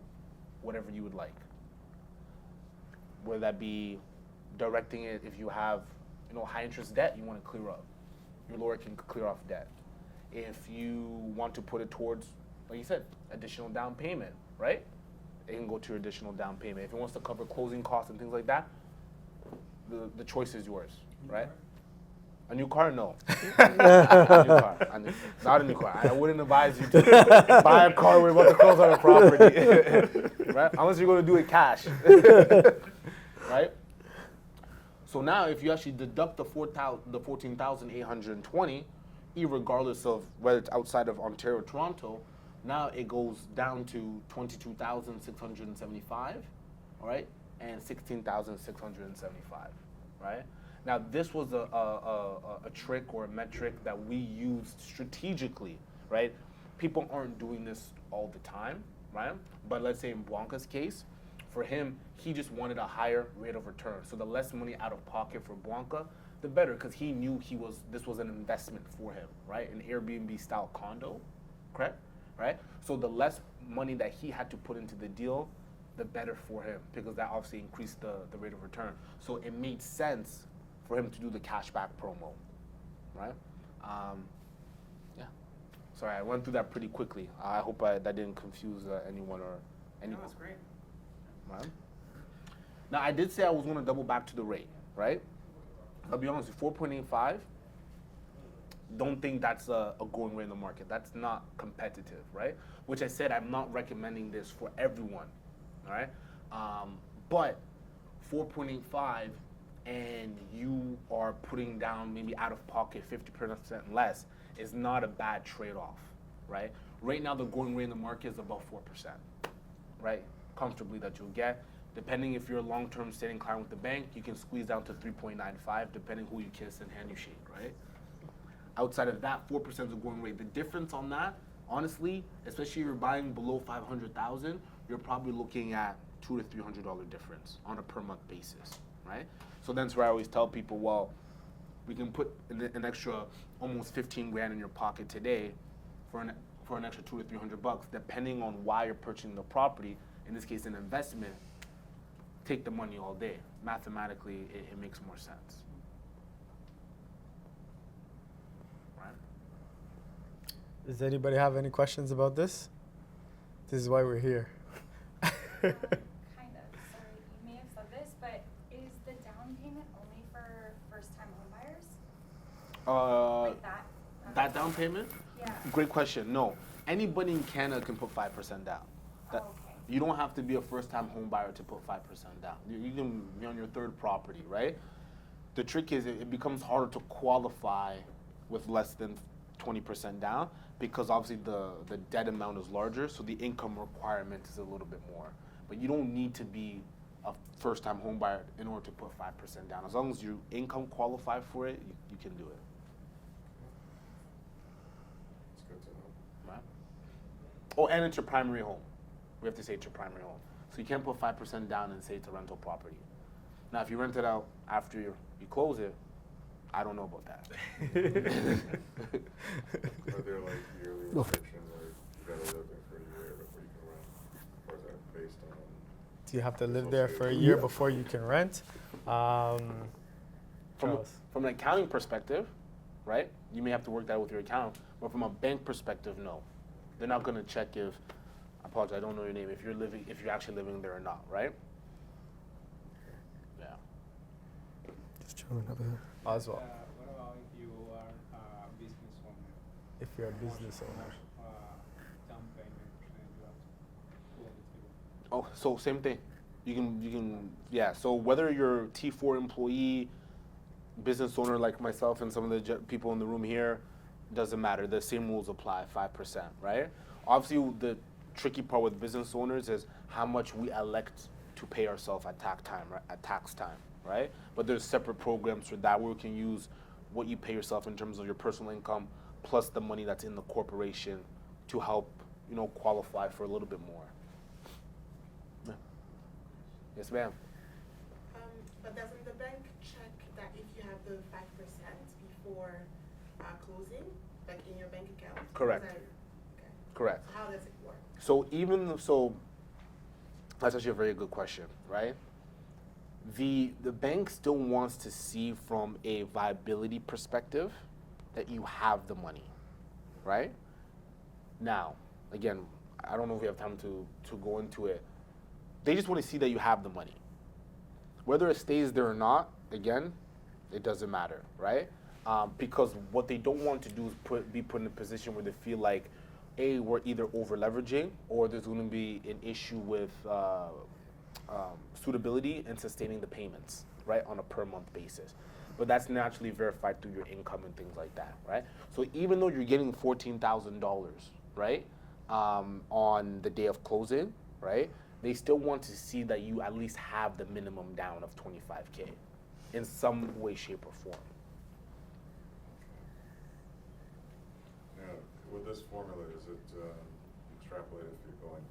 Speaker 5: whatever you would like. Whether that be directing it if you have, high interest debt you want to clear up. Your lawyer can clear off debt. If you want to put it towards, like you said, additional down payment, right? It can go to your additional down payment. If it wants to cover closing costs and things like that, the choice is yours, right? A new car? No. Not a new car. I wouldn't advise you to buy a car when we're about to close on a property, right? Unless you're going to do it cash, right? So now, if you actually deduct the $14,820, irregardless of whether it's outside of Ontario or Toronto, now it goes down to $22,675, all right, and $16,675, right? Now, this was a trick or a metric that we used strategically, right? People aren't doing this all the time, right? But let's say in Blanca's case, for him, he just wanted a higher rate of return. So the less money out of pocket for Blanca, the better, because he knew this was an investment for him, right? An Airbnb style condo, correct? Right? So the less money that he had to put into the deal, the better for him, because that obviously increased the rate of return. So it made sense for him to do the cashback promo, right? Yeah. Sorry, I went through that pretty quickly. I hope that didn't confuse anyone or
Speaker 6: No,
Speaker 5: anyone.
Speaker 6: that's great.
Speaker 5: Right? Now, I did say I was going to double back to the rate, right? I'll be honest, 4.85, don't think that's a going rate in the market. That's not competitive, right? Which I said I'm not recommending this for everyone, all right? But 4.85 and you are putting down maybe out of pocket 50% less is not a bad trade-off, right? Right now, the going rate in the market is about 4%, right? Comfortably that you'll get. Depending if you're a long-term standing client with the bank, you can squeeze down to 3.95, depending who you kiss and hand you shake, right? Outside of that, 4% is a going rate. The difference on that, honestly, especially if you're buying below 500,000, you're probably looking at $200 to $300 difference on a per month basis, right? So that's where I always tell people, well, we can put an extra almost 15 grand in your pocket today for an extra $200 to $300, depending on why you're purchasing the property. In this case, an investment. Take the money all day. Mathematically, it makes more sense. Right?
Speaker 2: Does anybody have any questions about this? This is why we're here.
Speaker 7: Kind of. Sorry, you may have said this, but is the down payment only for first-time homebuyers? Like that?
Speaker 5: That down payment?
Speaker 7: Yeah.
Speaker 5: Great question. No. Anybody in Canada can put 5% down. That,
Speaker 7: Oh, okay.
Speaker 5: You don't have to be a first-time home buyer to put 5% down. You can be on your third property, right? The trick is it becomes harder to qualify with less than 20% down, because obviously the debt amount is larger, so the income requirement is a little bit more. But you don't need to be a first-time home buyer in order to put 5% down. As long as your income qualify for it, you can do it.
Speaker 4: It's good to know.
Speaker 5: Right? Oh, and it's your primary home. We have to say it's your primary home. So you can't put 5% down and say it's a rental property. Now, if you rent it out after you close it, I don't know about that.
Speaker 4: Are there like yearly restrictions, or you gotta live there for a year before you can rent? Or is that based on?
Speaker 2: Do you have to live there for a year before you can rent?
Speaker 5: From an accounting perspective, right? You may have to work that with your accountant, but from a bank perspective, no. They're not gonna check if, I apologize, I don't know your name, if you're actually living there or not, right? Yeah.
Speaker 3: Just chilling over here.
Speaker 2: Oswald,
Speaker 8: What about if you are a business owner?
Speaker 2: if you're a business owner.
Speaker 8: Down payment and you have to pull the table.
Speaker 5: Oh, so same thing. You can, yeah. So whether you're T4 employee, business owner like myself and some of the people in the room here, doesn't matter. The same rules apply, 5%, right? Obviously, the tricky part with business owners is how much we elect to pay ourselves at tax time, right? But there's separate programs for that where we can use what you pay yourself in terms of your personal income plus the money that's in the corporation to help, qualify for a little bit more. Yeah. Yes, ma'am.
Speaker 9: But doesn't the bank check that if you have the 5% before closing, like in your bank account?
Speaker 5: Correct.
Speaker 9: Okay.
Speaker 5: Correct.
Speaker 9: So how does it work?
Speaker 5: So that's actually a very good question, right? The bank still wants to see from a viability perspective that you have the money, right? Now, again, I don't know if we have time to go into it. They just want to see that you have the money. Whether it stays there or not, again, it doesn't matter, right? Because what they don't want to do is be put in a position where they feel like, A, we're either over leveraging or there's going to be an issue with suitability and sustaining the payments, right, on a per month basis. But that's naturally verified through your income and things like that, right? So even though you're getting $14,000, right, on the day of closing, right, they still want to see that you at least have the minimum down of $25K in some way, shape, or form.
Speaker 4: Yeah, with this formula, is it extrapolated if you're going,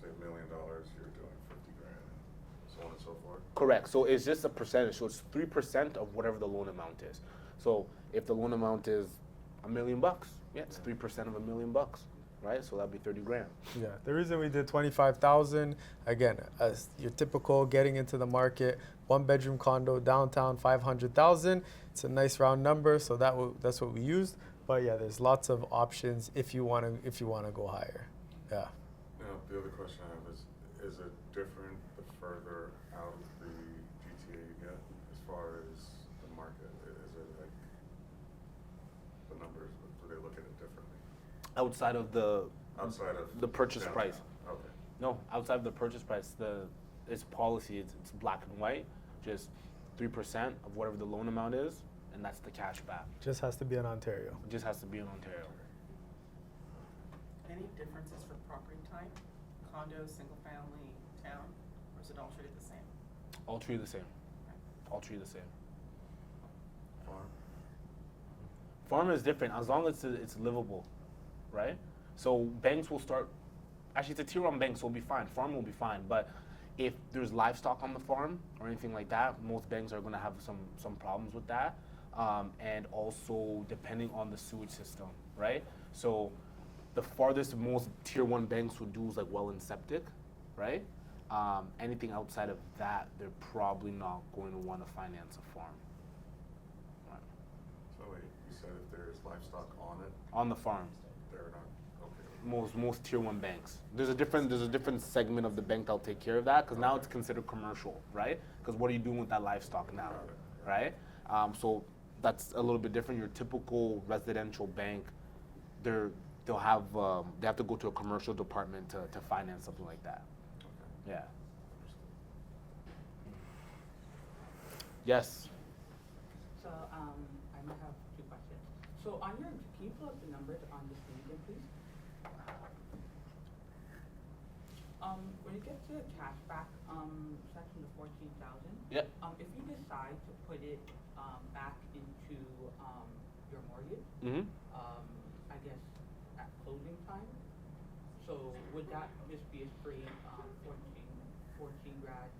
Speaker 4: say, $1 million, you're doing 50 grand, and so on and so forth?
Speaker 5: Correct. So it's just a percentage. So it's 3% of whatever the loan amount is. So if the loan amount is $1 million, yeah, it's 3% of $1 million. right? So that'd be 30 grand.
Speaker 2: Yeah, the reason we did 25,000, again, as your typical getting into the market, 1-bedroom condo downtown, 500,000. It's a nice round number, so that's what we used. But yeah, there's lots of options if you wanna go higher. Yeah.
Speaker 4: Now, the other question I have is it different the further out of the GTA you get as far as the market? Is it like the numbers, do they look at it differently?
Speaker 5: Outside of the purchase
Speaker 4: downtown?
Speaker 5: price.
Speaker 4: Okay.
Speaker 5: No, outside of the purchase price, it's policy. It's black and white, just 3% of whatever the loan amount is, and that's the cash back.
Speaker 2: Just has to be in Ontario.
Speaker 5: It just has to be in Ontario.
Speaker 6: Any differences for property type, condo, single family, town, or is it all treated the same?
Speaker 5: All treated the same. All treated the same.
Speaker 4: Farm?
Speaker 5: Farm is different as long as it's livable, right? So banks will start. Actually, it's a tier 1 bank, so it'll be fine. Farm will be fine, but if there's livestock on the farm or anything like that, most banks are going to have some problems with that, and also depending on the sewage system, right? So the farthest most tier 1 banks would do is like well and septic, right? Anything outside of that, they're probably not going to want to finance a farm. Right.
Speaker 4: So wait, you said if there's livestock on it,
Speaker 5: On the farm,
Speaker 4: they're not, okay.
Speaker 5: most tier 1 banks. There's a different segment of the bank that'll take care of that because now it's considered commercial, right? Because what are you doing with that livestock now, right? So that's a little bit different. Your typical residential bank, they have to go to a commercial department to finance something like that.
Speaker 4: Okay.
Speaker 5: Yeah. Yes.
Speaker 10: So I might have 2 questions. So on your, can you pull up the numbers on the screen again, please? When you get to the cashback section of 14,000,
Speaker 5: Yep.
Speaker 10: if you decide to put it back into your mortgage,
Speaker 5: Mm-hmm.
Speaker 10: I guess at closing time, so would that just be a straight 14 grand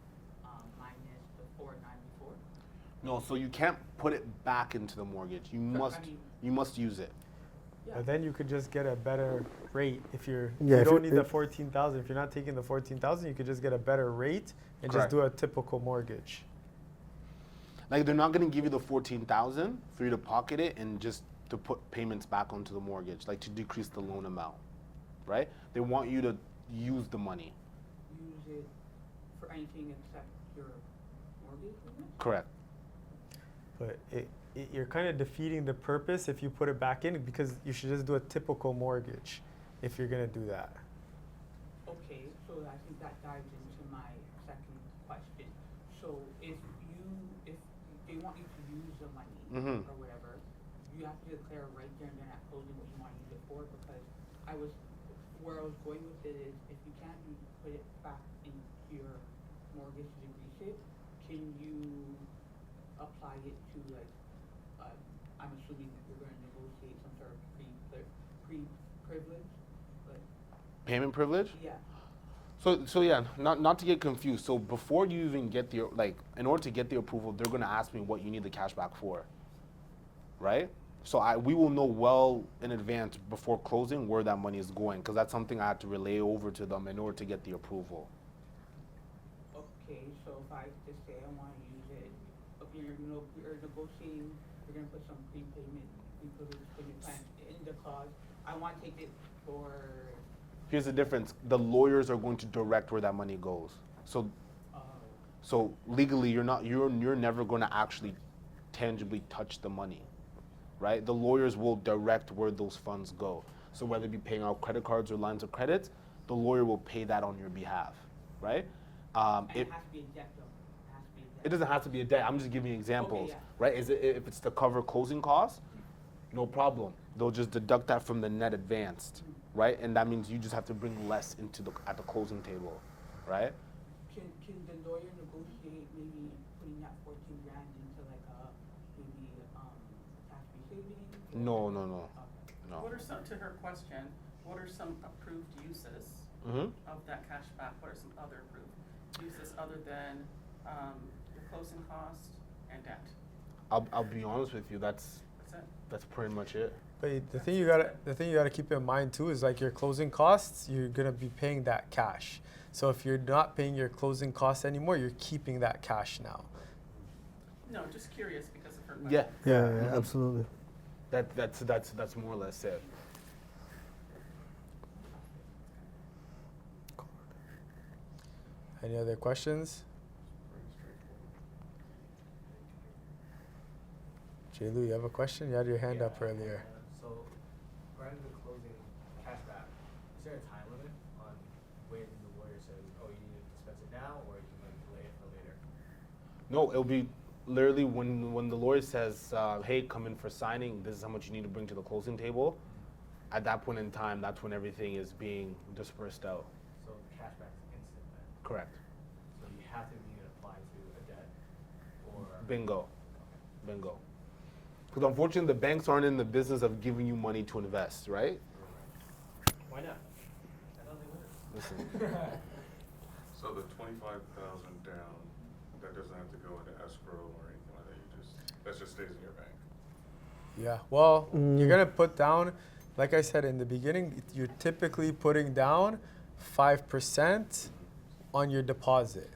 Speaker 10: minus the 494?
Speaker 5: No, so you can't put it back into the mortgage. You must use it.
Speaker 10: Yeah.
Speaker 2: But then you could just get a better rate if you
Speaker 3: Yeah,
Speaker 2: don't need the 14,000. If you're not taking the 14,000, you could just get a better rate and
Speaker 5: Correct.
Speaker 2: just do a typical mortgage.
Speaker 5: Like they're not going to give you the 14,000 for you to pocket it and just to put payments back onto the mortgage, like to decrease the loan amount, right? They want you to use the money.
Speaker 10: Use it for anything except your mortgage payment?
Speaker 5: Correct.
Speaker 2: But you're kind of defeating the purpose if you put it back in because you should just do a typical mortgage if you're going to do that.
Speaker 10: Okay, so I think that dives into my second question. So if they want you to use the money
Speaker 5: Mhm.
Speaker 10: or whatever, you have to declare right there and then at closing what you want to use it for, because where I was going with it is if you can't put it back into your mortgage to decrease it, can you apply it to like, I'm assuming that you're going to negotiate some sort of pre-privilege, but
Speaker 5: Payment privilege?
Speaker 10: yeah.
Speaker 5: So yeah, not to get confused. So before you even get the, like, in order to get the approval, they're going to ask me what you need the cash back for, right? So we will know well in advance before closing where that money is going, because that's something I have to relay over to them in order to get the approval.
Speaker 10: Okay, so if I just say I want to use it, okay, you're negotiating, you're going to put some prepayment plan in the clause. I want to take it for.
Speaker 5: Here's the difference. The lawyers are going to direct where that money goes. So legally, you're never going to actually tangibly touch the money, right? The lawyers will direct where those funds go. So whether it be paying out credit cards or lines of credit, the lawyer will pay that on your behalf, right?
Speaker 10: And it has to be a debt though. It has to be a debt.
Speaker 5: It doesn't have to be a debt. I'm just giving you examples,
Speaker 10: Okay, yeah.
Speaker 5: right? If it's to cover closing costs, no problem. They'll just deduct that from the net advanced, right? And that means you just have to bring less at the closing table, right?
Speaker 10: Can the lawyer negotiate maybe putting that 14 grand into like maybe tax-free savings?
Speaker 5: No.
Speaker 6: What are some, to her question, what are some approved uses
Speaker 5: Mm-hmm.
Speaker 6: of that cash back? What are some other approved uses other than the closing cost and debt?
Speaker 5: I'll be honest with you. That's That's pretty much it.
Speaker 2: But the thing you gotta keep in mind too is like your closing costs. You're gonna be paying that cash. So if you're not paying your closing costs anymore, you're keeping that cash now.
Speaker 6: No, just curious because of her
Speaker 5: Yeah.
Speaker 6: question.
Speaker 3: Yeah, absolutely.
Speaker 5: That's more or less it.
Speaker 2: Any other questions? J-Lou, you have a question? You had your hand up earlier.
Speaker 11: So, regarding the closing cashback, is there a time limit on when the lawyer says, oh, you need to dispense it now, or you can delay it for later?
Speaker 5: No, it'll be literally when the lawyer says, hey, come in for signing, this is how much you need to bring to the closing table. At that point in time, that's when everything is being dispersed out.
Speaker 11: So, the cashback's instant then?
Speaker 5: Correct.
Speaker 11: So, you have to be apply to a debt, or?
Speaker 5: Bingo. Bingo. Because unfortunately, the banks aren't in the business of giving you money to invest, right?
Speaker 11: Why not? I don't think it is.
Speaker 5: Listen.
Speaker 4: So the 25,000 down, that doesn't have to go into escrow or anything like that. That just stays in your bank.
Speaker 2: Yeah. Well, you're gonna put down, like I said in the beginning, you're typically putting down 5% on your deposit.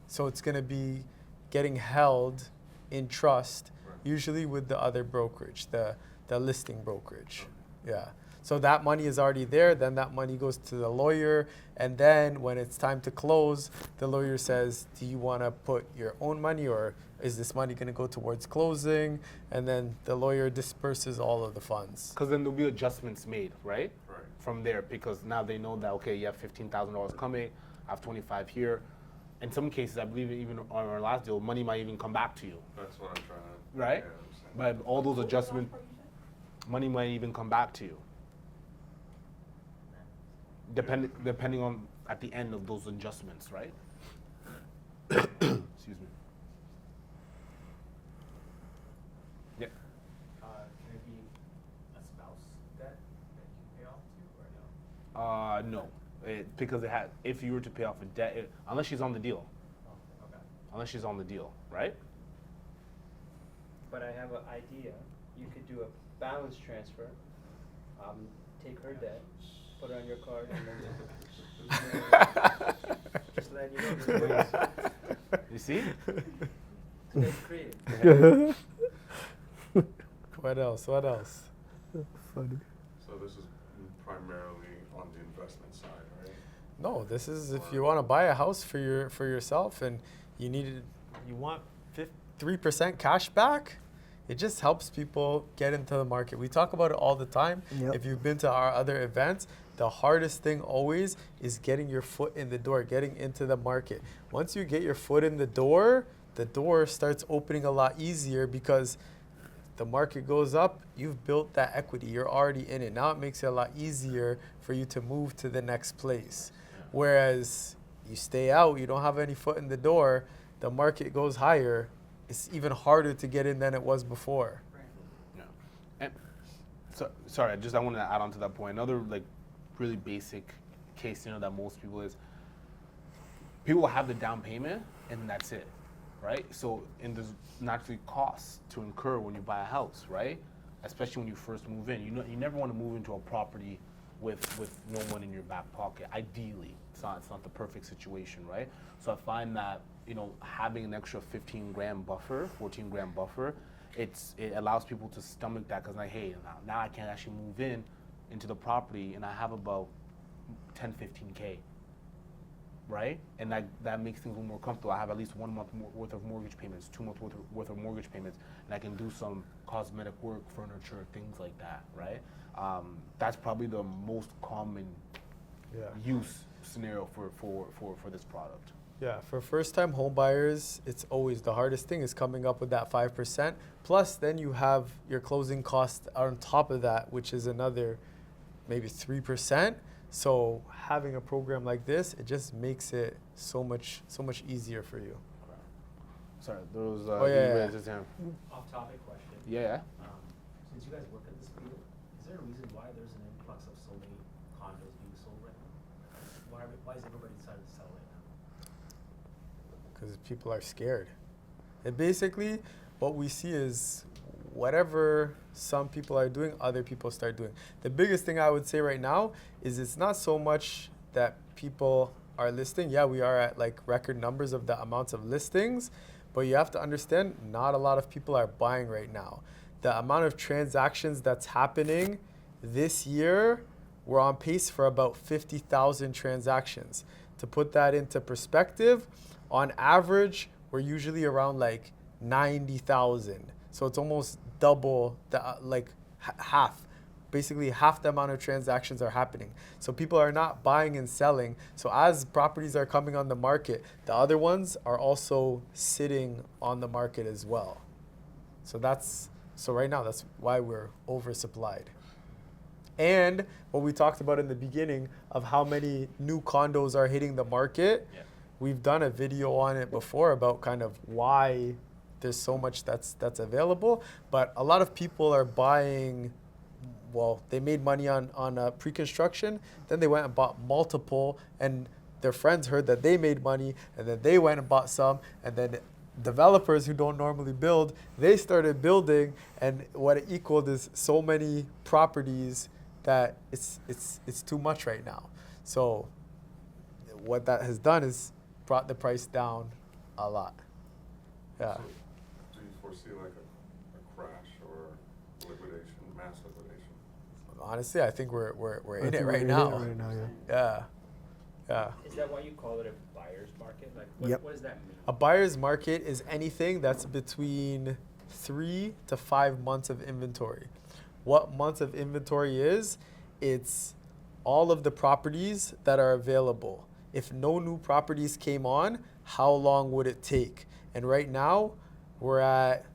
Speaker 2: So it's gonna be getting held in trust, usually with the other brokerage, the listing brokerage. Yeah. So that money is already there, then that money goes to the lawyer, and then when it's time to close, the lawyer says, do you want to put your own money, or is this money going to go towards closing? And then the lawyer disperses all of the funds.
Speaker 5: Because then there'll be adjustments made, right?
Speaker 4: Right.
Speaker 5: From there, because now they know that, okay, you have $15,000 coming, I have 25 here. In some cases, I believe even on our last deal, money might even come back to you,
Speaker 4: That's what I'm trying to.
Speaker 5: right?
Speaker 4: Yeah, understand.
Speaker 5: But all those adjustments, money might even come back to you. Depending on at the end of those adjustments, right? Excuse me. Yeah.
Speaker 11: Can it be a spouse debt that you pay off to, or no?
Speaker 5: No. Because if you were to pay off a debt, unless she's on the deal.
Speaker 11: Oh, okay.
Speaker 5: Unless she's on the deal, right?
Speaker 12: But I have an idea. You could do a balance transfer, take her debt, put it on your card, and then just let you know.
Speaker 5: You see?
Speaker 12: It's creative.
Speaker 2: What else? What else?
Speaker 3: Funny.
Speaker 4: So this is primarily on the investment side, right?
Speaker 2: No, this is if you want to buy a house for yourself and you want 3% cash back. It just helps people get into the market. We talk about it all the time.
Speaker 3: Yep.
Speaker 2: If you've been to our other events, the hardest thing always is getting your foot in the door, getting into the market. Once you get your foot in the door starts opening a lot easier because the market goes up, you've built that equity, you're already in it. Now it makes it a lot easier for you to move to the next place. Whereas you stay out, you don't have any foot in the door, the market goes higher, it's even harder to get in than it was before.
Speaker 5: Yeah. And sorry, I wanted to add on to that point. Another like really basic case scenario that most people is people have the down payment and that's it, right? So and there's naturally costs to incur when you buy a house, right? Especially when you first move in. You never want to move into a property with no money in your back pocket. Ideally, it's not the perfect situation, right? So I find that having an extra 15 grand buffer, 14 grand buffer, it allows people to stomach that because like, hey, now I can actually move into the property and I have about 10, 15K, right? And that makes things a little more comfortable. I have at least 1 month worth of mortgage payments, 2 months worth of mortgage payments, and I can do some cosmetic work, furniture, things like that, right? That's probably the most common use scenario for this product.
Speaker 2: Yeah, for first-time home buyers, it's always the hardest thing is coming up with that 5%. Plus, then you have your closing cost on top of that, which is another maybe 3%. So having a program like this, it just makes it so much easier for you.
Speaker 5: Sorry, there was
Speaker 11: Off-topic question.
Speaker 5: Yeah.
Speaker 11: Since you guys work at this field, is there a reason why there's an influx of so many condos being sold right now? Why is everybody deciding to sell right now?
Speaker 2: Because people are scared. And basically, what we see is whatever some people are doing, other people start doing. The biggest thing I would say right now is it's not so much that people are listing. Yeah, we are at like record numbers of the amounts of listings, but you have to understand not a lot of people are buying right now. The amount of transactions that's happening this year, we're on pace for about 50,000 transactions. To put that into perspective, on average, we're usually around like 90,000. So it's almost double, half. Basically, half the amount of transactions are happening. So people are not buying and selling. So as properties are coming on the market, the other ones are also sitting on the market as well. So right now, that's why we're oversupplied. And what we talked about in the beginning of how many new condos are hitting the market, we've done a video on it before about kind of why there's so much that's available. But a lot of people are buying, well, they made money on pre-construction, then they went and bought multiple, and their friends heard that they made money, and then they went and bought some, and then developers who don't normally build, they started building, and what it equaled is so many properties that it's too much right now. So what that has done is brought the price down a lot. Yeah.
Speaker 4: So do you foresee like a crash or liquidation, mass liquidation?
Speaker 2: Honestly, I think we're in it right now. Yeah. Yeah.
Speaker 12: Is that why you call it a buyer's market? Like, what does that mean?
Speaker 2: A buyer's market is anything that's between 3 to 5 months of inventory. What months of inventory is? It's all of the properties that are available. If no new properties came on, how long would it take? And right now, we're at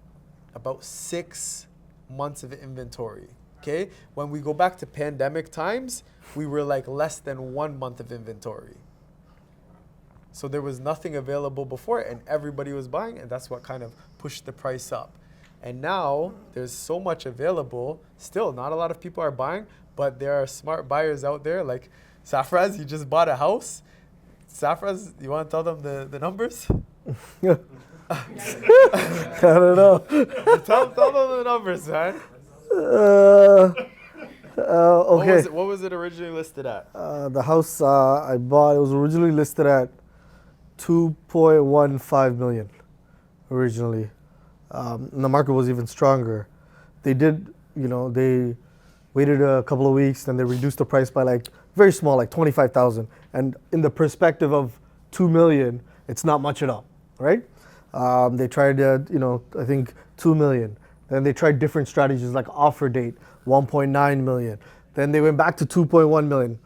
Speaker 2: about 6 months of inventory. Okay? When we go back to pandemic times, we were like less than 1 month of inventory. So there was nothing available before, and everybody was buying, and that's what kind of pushed the price up. And now there's so much available. Still, not a lot of people are buying, but there are smart buyers out there. Like Safraz, you just bought a house. Safraz, you want to tell them the numbers?
Speaker 3: I don't know.
Speaker 2: Tell them the numbers, man.
Speaker 3: Okay.
Speaker 2: What was it originally listed at?
Speaker 3: The house I bought, it was originally listed at 2.15 million originally. And the market was even stronger. They did, they waited a couple of weeks, then they reduced the price by like very small, like 25,000. And in the perspective of 2 million, it's not much at all, right? They tried, I think 2 million. Then they tried different strategies like offer date, 1.9 million. Then they went back to 2.1 million.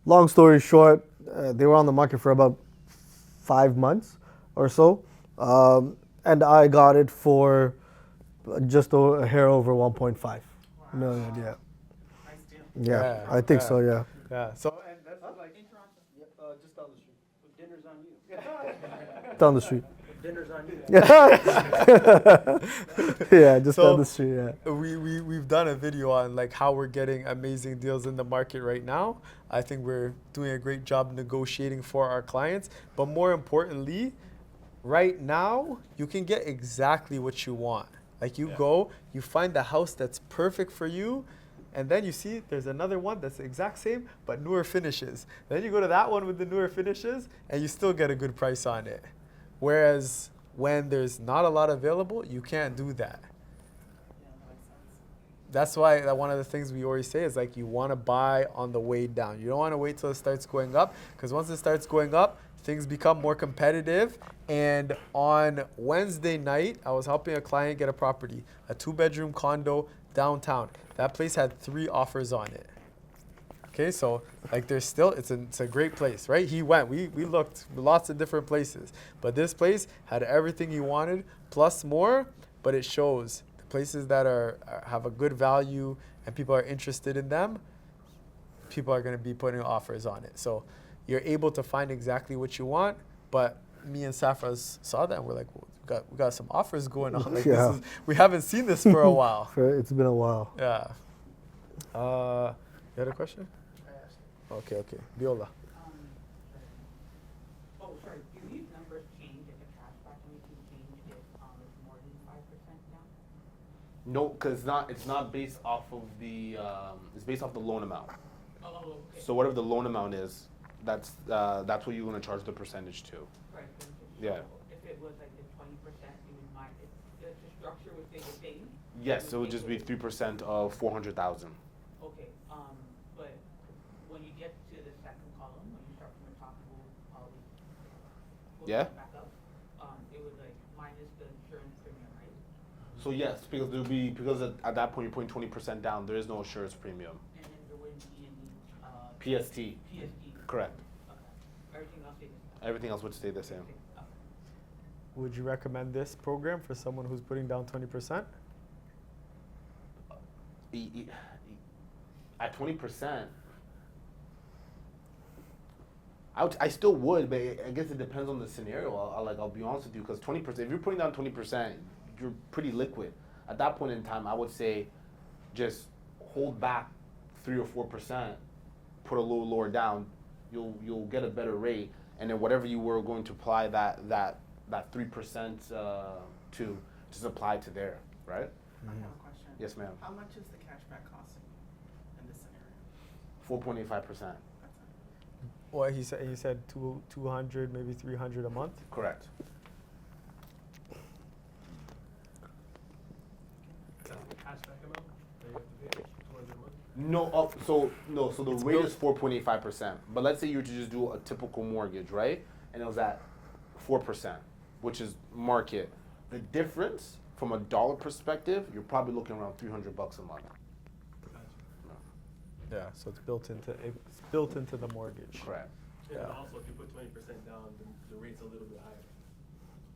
Speaker 3: Long story short, they were on the market for about 5 months or so. And I got it for just a hair over 1.5 million, yeah.
Speaker 6: Nice deal.
Speaker 3: Yeah, I think so, yeah.
Speaker 2: Yeah. So, and that's like
Speaker 6: In Toronto.
Speaker 3: Just down the street.
Speaker 12: Dinner's on you.
Speaker 3: Down the street.
Speaker 12: Dinner's on you.
Speaker 3: Yeah, just down the street, yeah.
Speaker 2: We've done a video on like how we're getting amazing deals in the market right now. I think we're doing a great job negotiating for our clients. But more importantly, right now, you can get exactly what you want. Like you go, you find the house that's perfect for you, and then you see there's another one that's the exact same, but newer finishes. Then you go to that one with the newer finishes, and you still get a good price on it. Whereas when there's not a lot available, you can't do that.
Speaker 6: Yeah, that makes sense.
Speaker 2: That's why one of the things we always say is like you want to buy on the way down. You don't want to wait till it starts going up, because once it starts going up, things become more competitive. And on Wednesday night, I was helping a client get a property, a 2-bedroom condo downtown. That place had 3 offers on it. Okay, so like there's still, it's a great place, right? He went, we looked lots of different places, but this place had everything he wanted plus more. But it shows the places that have a good value and people are interested in them, people are going to be putting offers on it. So you're able to find exactly what you want. But me and Safras saw that and we're like, well, we got some offers going on. Like we haven't seen this for a while.
Speaker 3: It's been a while.
Speaker 2: Yeah. You had a question? Okay. Viola.
Speaker 10: Sorry. Do these numbers change if the cashback anything change if it's more than 5% down?
Speaker 5: No, because it's not based off of the, it's based off the loan amount.
Speaker 10: Oh, okay.
Speaker 5: So whatever the loan amount is, that's what you're gonna charge the percentage to.
Speaker 10: Right.
Speaker 5: Yeah.
Speaker 10: If it was like the 20%, you would mind, the structure would stay the same?
Speaker 5: Yes, it would just be 3% of 400,000.
Speaker 10: Okay, but when you get to the second column, when you start from the top, we'll
Speaker 5: Yeah.
Speaker 10: back up, it would like minus the insurance premium, right?
Speaker 5: So yes, because at that point you're putting 20% down, there is no insurance premium.
Speaker 10: And then there wouldn't be any,
Speaker 5: PST.
Speaker 10: PSD.
Speaker 5: Correct.
Speaker 10: Okay. Everything else stays the same.
Speaker 5: Everything else would stay the same.
Speaker 10: Okay.
Speaker 2: Would you recommend this program for someone who's putting down 20%?
Speaker 5: At 20%, I still would, but I guess it depends on the scenario. I'll be honest with you, because 20%, if you're putting down 20%, you're pretty liquid. At that point in time, I would say just hold back 3 or 4%, put a little lower down, you'll get a better rate, and then whatever you were going to apply that 3% to, just apply to there, right?
Speaker 6: I have a question.
Speaker 5: Yes, ma'am.
Speaker 6: How much is the cashback costing you in this scenario?
Speaker 5: 4.85%.
Speaker 6: That's it.
Speaker 2: Well, he said 200, maybe 300 a month.
Speaker 5: Correct.
Speaker 11: Cashback amount that you have to pay 200 a month?
Speaker 5: No, so the rate is 4.85%. But let's say you were to just do a typical mortgage, right? And it was at 4%, which is market. The difference from a dollar perspective, you're probably looking around $300 a month.
Speaker 2: Yeah, so it's built into the mortgage.
Speaker 5: Correct.
Speaker 11: And
Speaker 2: Yeah.
Speaker 11: also, if you put 20% down, the rate's a little bit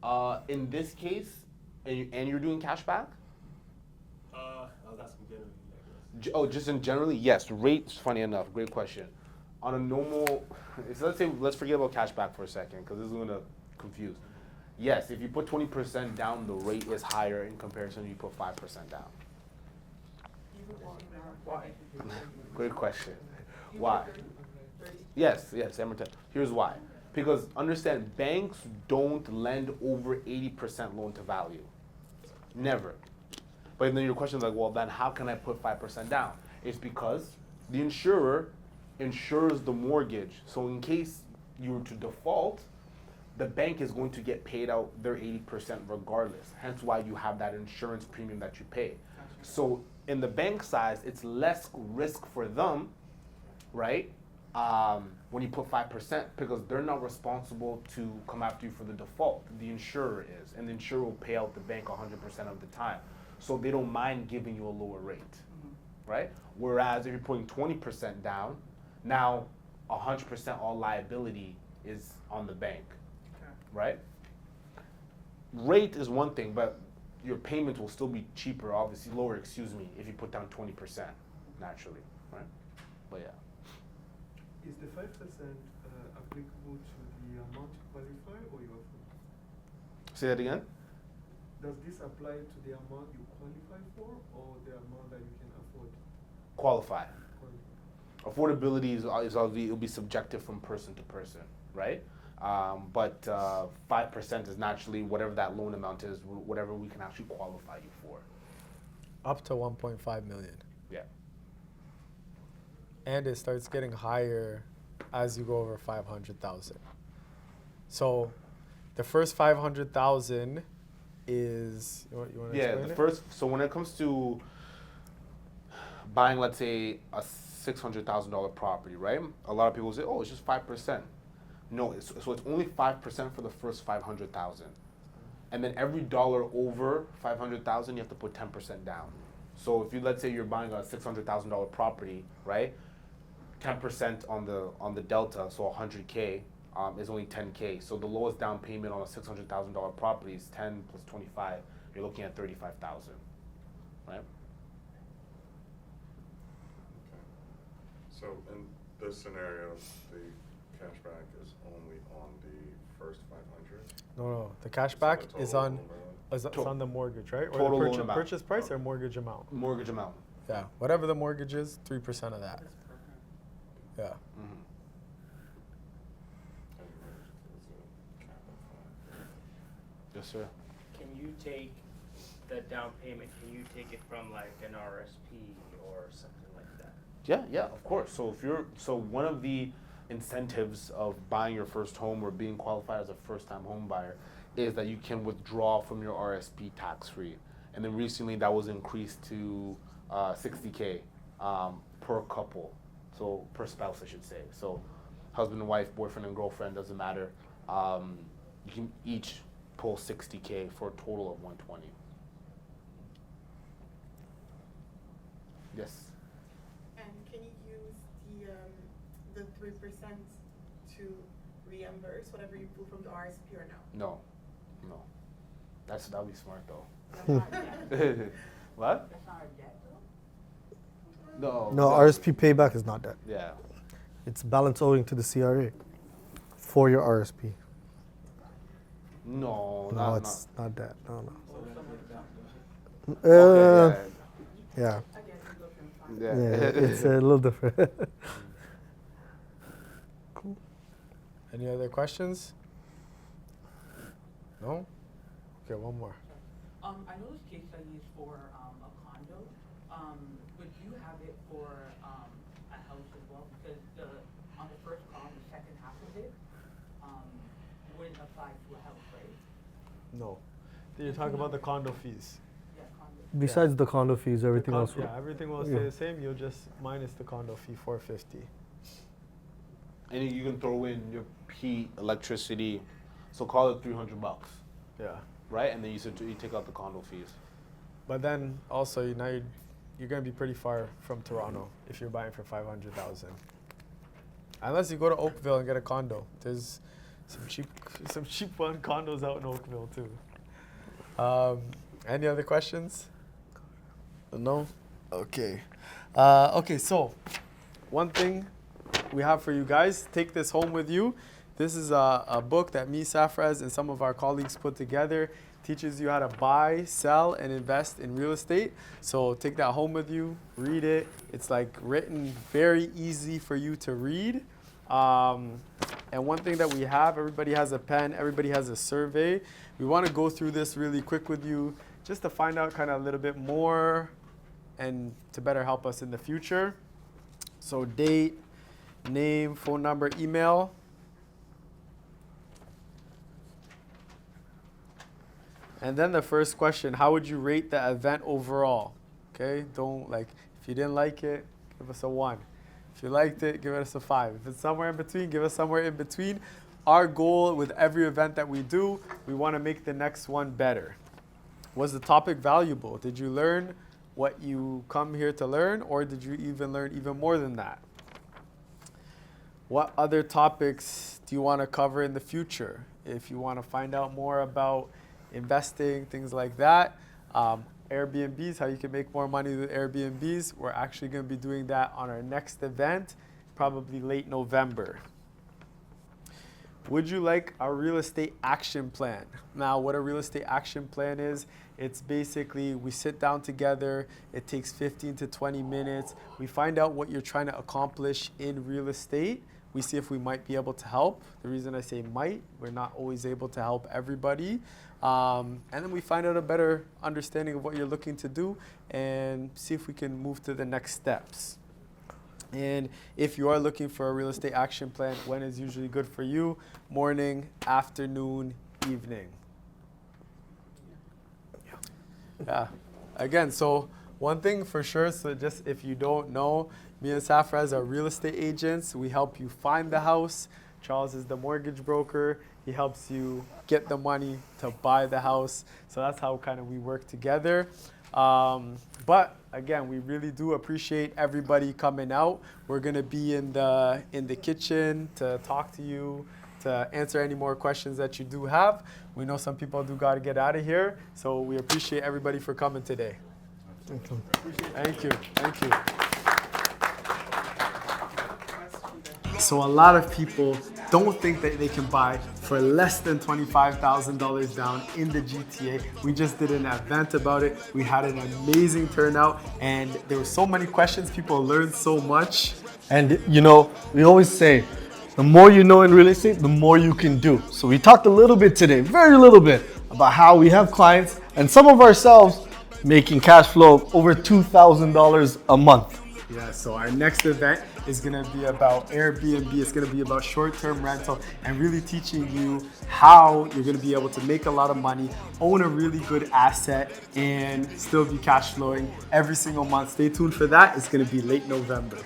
Speaker 11: higher.
Speaker 5: In this case, and you're doing cash back?
Speaker 11: I was asking generally, I guess.
Speaker 5: Just in generally, yes. Rates, funny enough, great question. On a normal, so let's forget about cash back for a second, because this is gonna confuse. Yes, if you put 20% down, the rate is higher in comparison to you put 5% down.
Speaker 10: Why?
Speaker 5: Great question. Why? Yes, Emerton. Here's why. Because understand, banks don't lend over 80% loan to value. Never. But then your question is like, well, then how can I put 5% down? It's because the insurer insures the mortgage. So in case you were to default, the bank is going to get paid out their 80% regardless. Hence why you have that insurance premium that you pay. So in the bank size, it's less risk for them, right? When you put 5%, because they're not responsible to come after you for the default. The insurer is, and the insurer will pay out the bank 100% of the time. So they don't mind giving you a lower rate, right? Whereas if you're putting 20% down, now 100% all liability is on the bank, right? Rate is one thing, but your payment will still be cheaper, obviously lower, excuse me, if you put down 20%, naturally, right? But yeah.
Speaker 13: Is the 5% applicable to the amount you qualify or you afford?
Speaker 5: Say that again?
Speaker 13: Does this apply to the amount you qualify for or the amount that you can afford?
Speaker 5: Qualify. Affordability is obviously, it'll be subjective from person to person, right? But 5% is naturally whatever that loan amount is, whatever we can actually qualify you for.
Speaker 2: Up to 1.5 million.
Speaker 5: Yeah.
Speaker 2: And it starts getting higher as you go over 500,000. So the first 500,000 is, you want to
Speaker 5: Yeah,
Speaker 2: explain
Speaker 5: the
Speaker 2: it?
Speaker 5: first, so when it comes to buying, let's say, a $600,000 property, right? A lot of people say, oh, it's just 5%. No, so it's only 5% for the first 500,000. And then every dollar over 500,000, you have to put 10% down. So if you, let's say you're buying a $600,000 property, right? 10% on the delta, so 100K, is only 10K. So the lowest down payment on a $600,000 property is 10 plus 25. You're looking at 35,000, right?
Speaker 4: Okay. So in this scenario, the cashback is only on the first 500?
Speaker 2: No, the cashback
Speaker 4: So the
Speaker 2: is
Speaker 4: total
Speaker 2: on
Speaker 4: amount?
Speaker 2: it's on the mortgage, right? Or
Speaker 5: Total
Speaker 2: the
Speaker 5: loan amount.
Speaker 2: purchase price or mortgage amount?
Speaker 5: Mortgage amount.
Speaker 2: Yeah, whatever the mortgage is, 3% of that. Yeah.
Speaker 5: Mm-hmm.
Speaker 4: And there's a cap of 5.
Speaker 5: Yes, sir.
Speaker 12: Can you take the down payment, can you take it from like an RSP or something like that?
Speaker 5: Yeah, of course. So one of the incentives of buying your first home or being qualified as a first-time home buyer is that you can withdraw from your RSP tax-free. And then recently that was increased to $60K per couple, so per spouse, I should say. So husband and wife, boyfriend and girlfriend, doesn't matter. You can each pull $60K for a total of $120. Yes.
Speaker 9: And can you use the 3% to reimburse whatever you pull from the RSP or no?
Speaker 5: No. That'd be smart though.
Speaker 10: That's not a debt.
Speaker 5: What?
Speaker 10: That's not a debt though?
Speaker 3: No, RSP payback is not debt.
Speaker 5: Yeah.
Speaker 3: It's balance owing to the CRA for your RSP.
Speaker 5: No,
Speaker 3: it's not that. No.
Speaker 5: Okay,
Speaker 3: Yeah.
Speaker 5: yeah.
Speaker 3: It's a little different.
Speaker 2: Cool. Any other questions? No? Okay, one more.
Speaker 10: I know this case study is for a condo, but do you have it for a house as well? Because on the first column, the second half of it wouldn't apply to a house, right?
Speaker 2: No. You're talking about the condo fees.
Speaker 10: Yeah, condo.
Speaker 3: Besides the condo fees, everything else.
Speaker 2: Yeah, everything will stay the same. You'll just minus the condo fee, $450.
Speaker 5: And you can throw in your heat, electricity, so call it $300.
Speaker 2: Yeah.
Speaker 5: Right, and then you take out the condo fees.
Speaker 2: But then also you're gonna be pretty far from Toronto if you're buying for $500,000. Unless you go to Oakville and get a condo. There's some cheap fun condos out in Oakville too. Any other questions? No? Okay. Okay, so one thing we have for you guys, take this home with you. This is a book that me, Safraz, and some of our colleagues put together. Teaches you how to buy, sell, and invest in real estate. So take that home with you, read it. It's like written very easy for you to read. And one thing that we have, everybody has a pen, everybody has a survey. We want to go through this really quick with you just to find out kind of a little bit more and to better help us in the future. So date, name, phone number, email. And then the first question, how would you rate the event overall? Okay, if you didn't like it, give us a 1. If you liked it, give us a 5. If it's somewhere in between, give us somewhere in between. Our goal with every event that we do, we want to make the next one better. Was the topic valuable? Did you learn what you come here to learn, or did you even learn even more than that? What other topics do you want to cover in the future? If you want to find out more about investing, things like that. Airbnbs, how you can make more money with Airbnbs. We're actually going to be doing that on our next event, probably late November. Would you like a real estate action plan? Now, what a real estate action plan is, it's basically we sit down together, it takes 15 to 20 minutes. We find out what you're trying to accomplish in real estate. We see if we might be able to help. The reason I say might, we're not always able to help everybody. And then we find out a better understanding of what you're looking to do and see if we can move to the next steps. And if you are looking for a real estate action plan, when is usually good for you? Morning, afternoon, evening. Yeah. Again, so one thing for sure, so just if you don't know, me and Safraz are real estate agents. We help you find the house. Charles is the mortgage broker. He helps you get the money to buy the house. So that's how kind of we work together. But again, we really do appreciate everybody coming out. We're gonna be in the kitchen to talk to you, to answer any more questions that you do have. We know some people do gotta get out of here, so we appreciate everybody for coming today. Thank you. Thank you. Thank you. So a lot of people don't think that they can buy for less than $25,000 down in the GTA. We just did an event about it. We had an amazing turnout and there were so many questions. People learned so much.
Speaker 3: And you know, we always say, the more you know in real estate, the more you can do. So we talked a little bit today, very little bit, about how we have clients and some of ourselves making cash flow of over $2,000 a month.
Speaker 2: Yeah, so our next event is gonna be about Airbnb. It's gonna be about short-term rental and really teaching you how you're gonna be able to make a lot of money, own a really good asset, and still be cash flowing every single month. Stay tuned for that. It's gonna be late November.